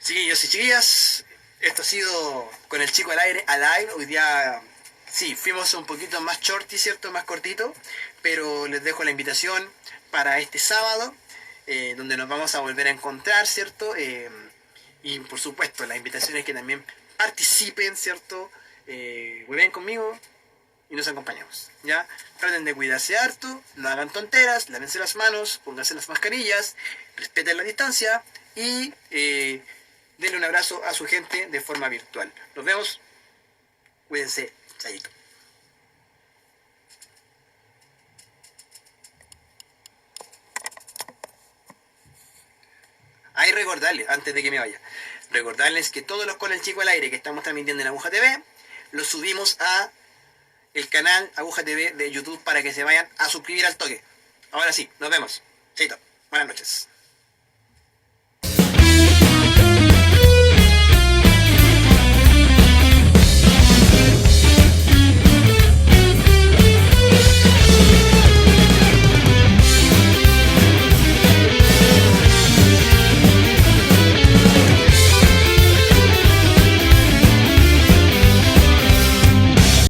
Chiquillos y chiquillas, esto ha sido Con el Chico al Aire, Alive. Hoy día, sí, fuimos un poquito más shorty, ¿cierto? Más cortito, pero les dejo la invitación para este sábado, donde nos vamos a volver a encontrar, ¿cierto? Y por supuesto, la invitación es que también participen, ¿cierto? Vuelven conmigo y nos acompañamos, ¿ya? Traten de cuidarse harto, no hagan tonteras, lávense las manos, pónganse las mascarillas, respeten la distancia y denle un abrazo a su gente de forma virtual. Nos vemos, cuídense, chayito. Ahí recordarles, antes de que me vaya, recordarles que todos los Con el Chico al Aire que estamos transmitiendo en Aguja TV, los subimos a el canal Aguja TV de YouTube para que se vayan a suscribir al toque. Ahora sí, nos vemos. Chaito. Buenas noches.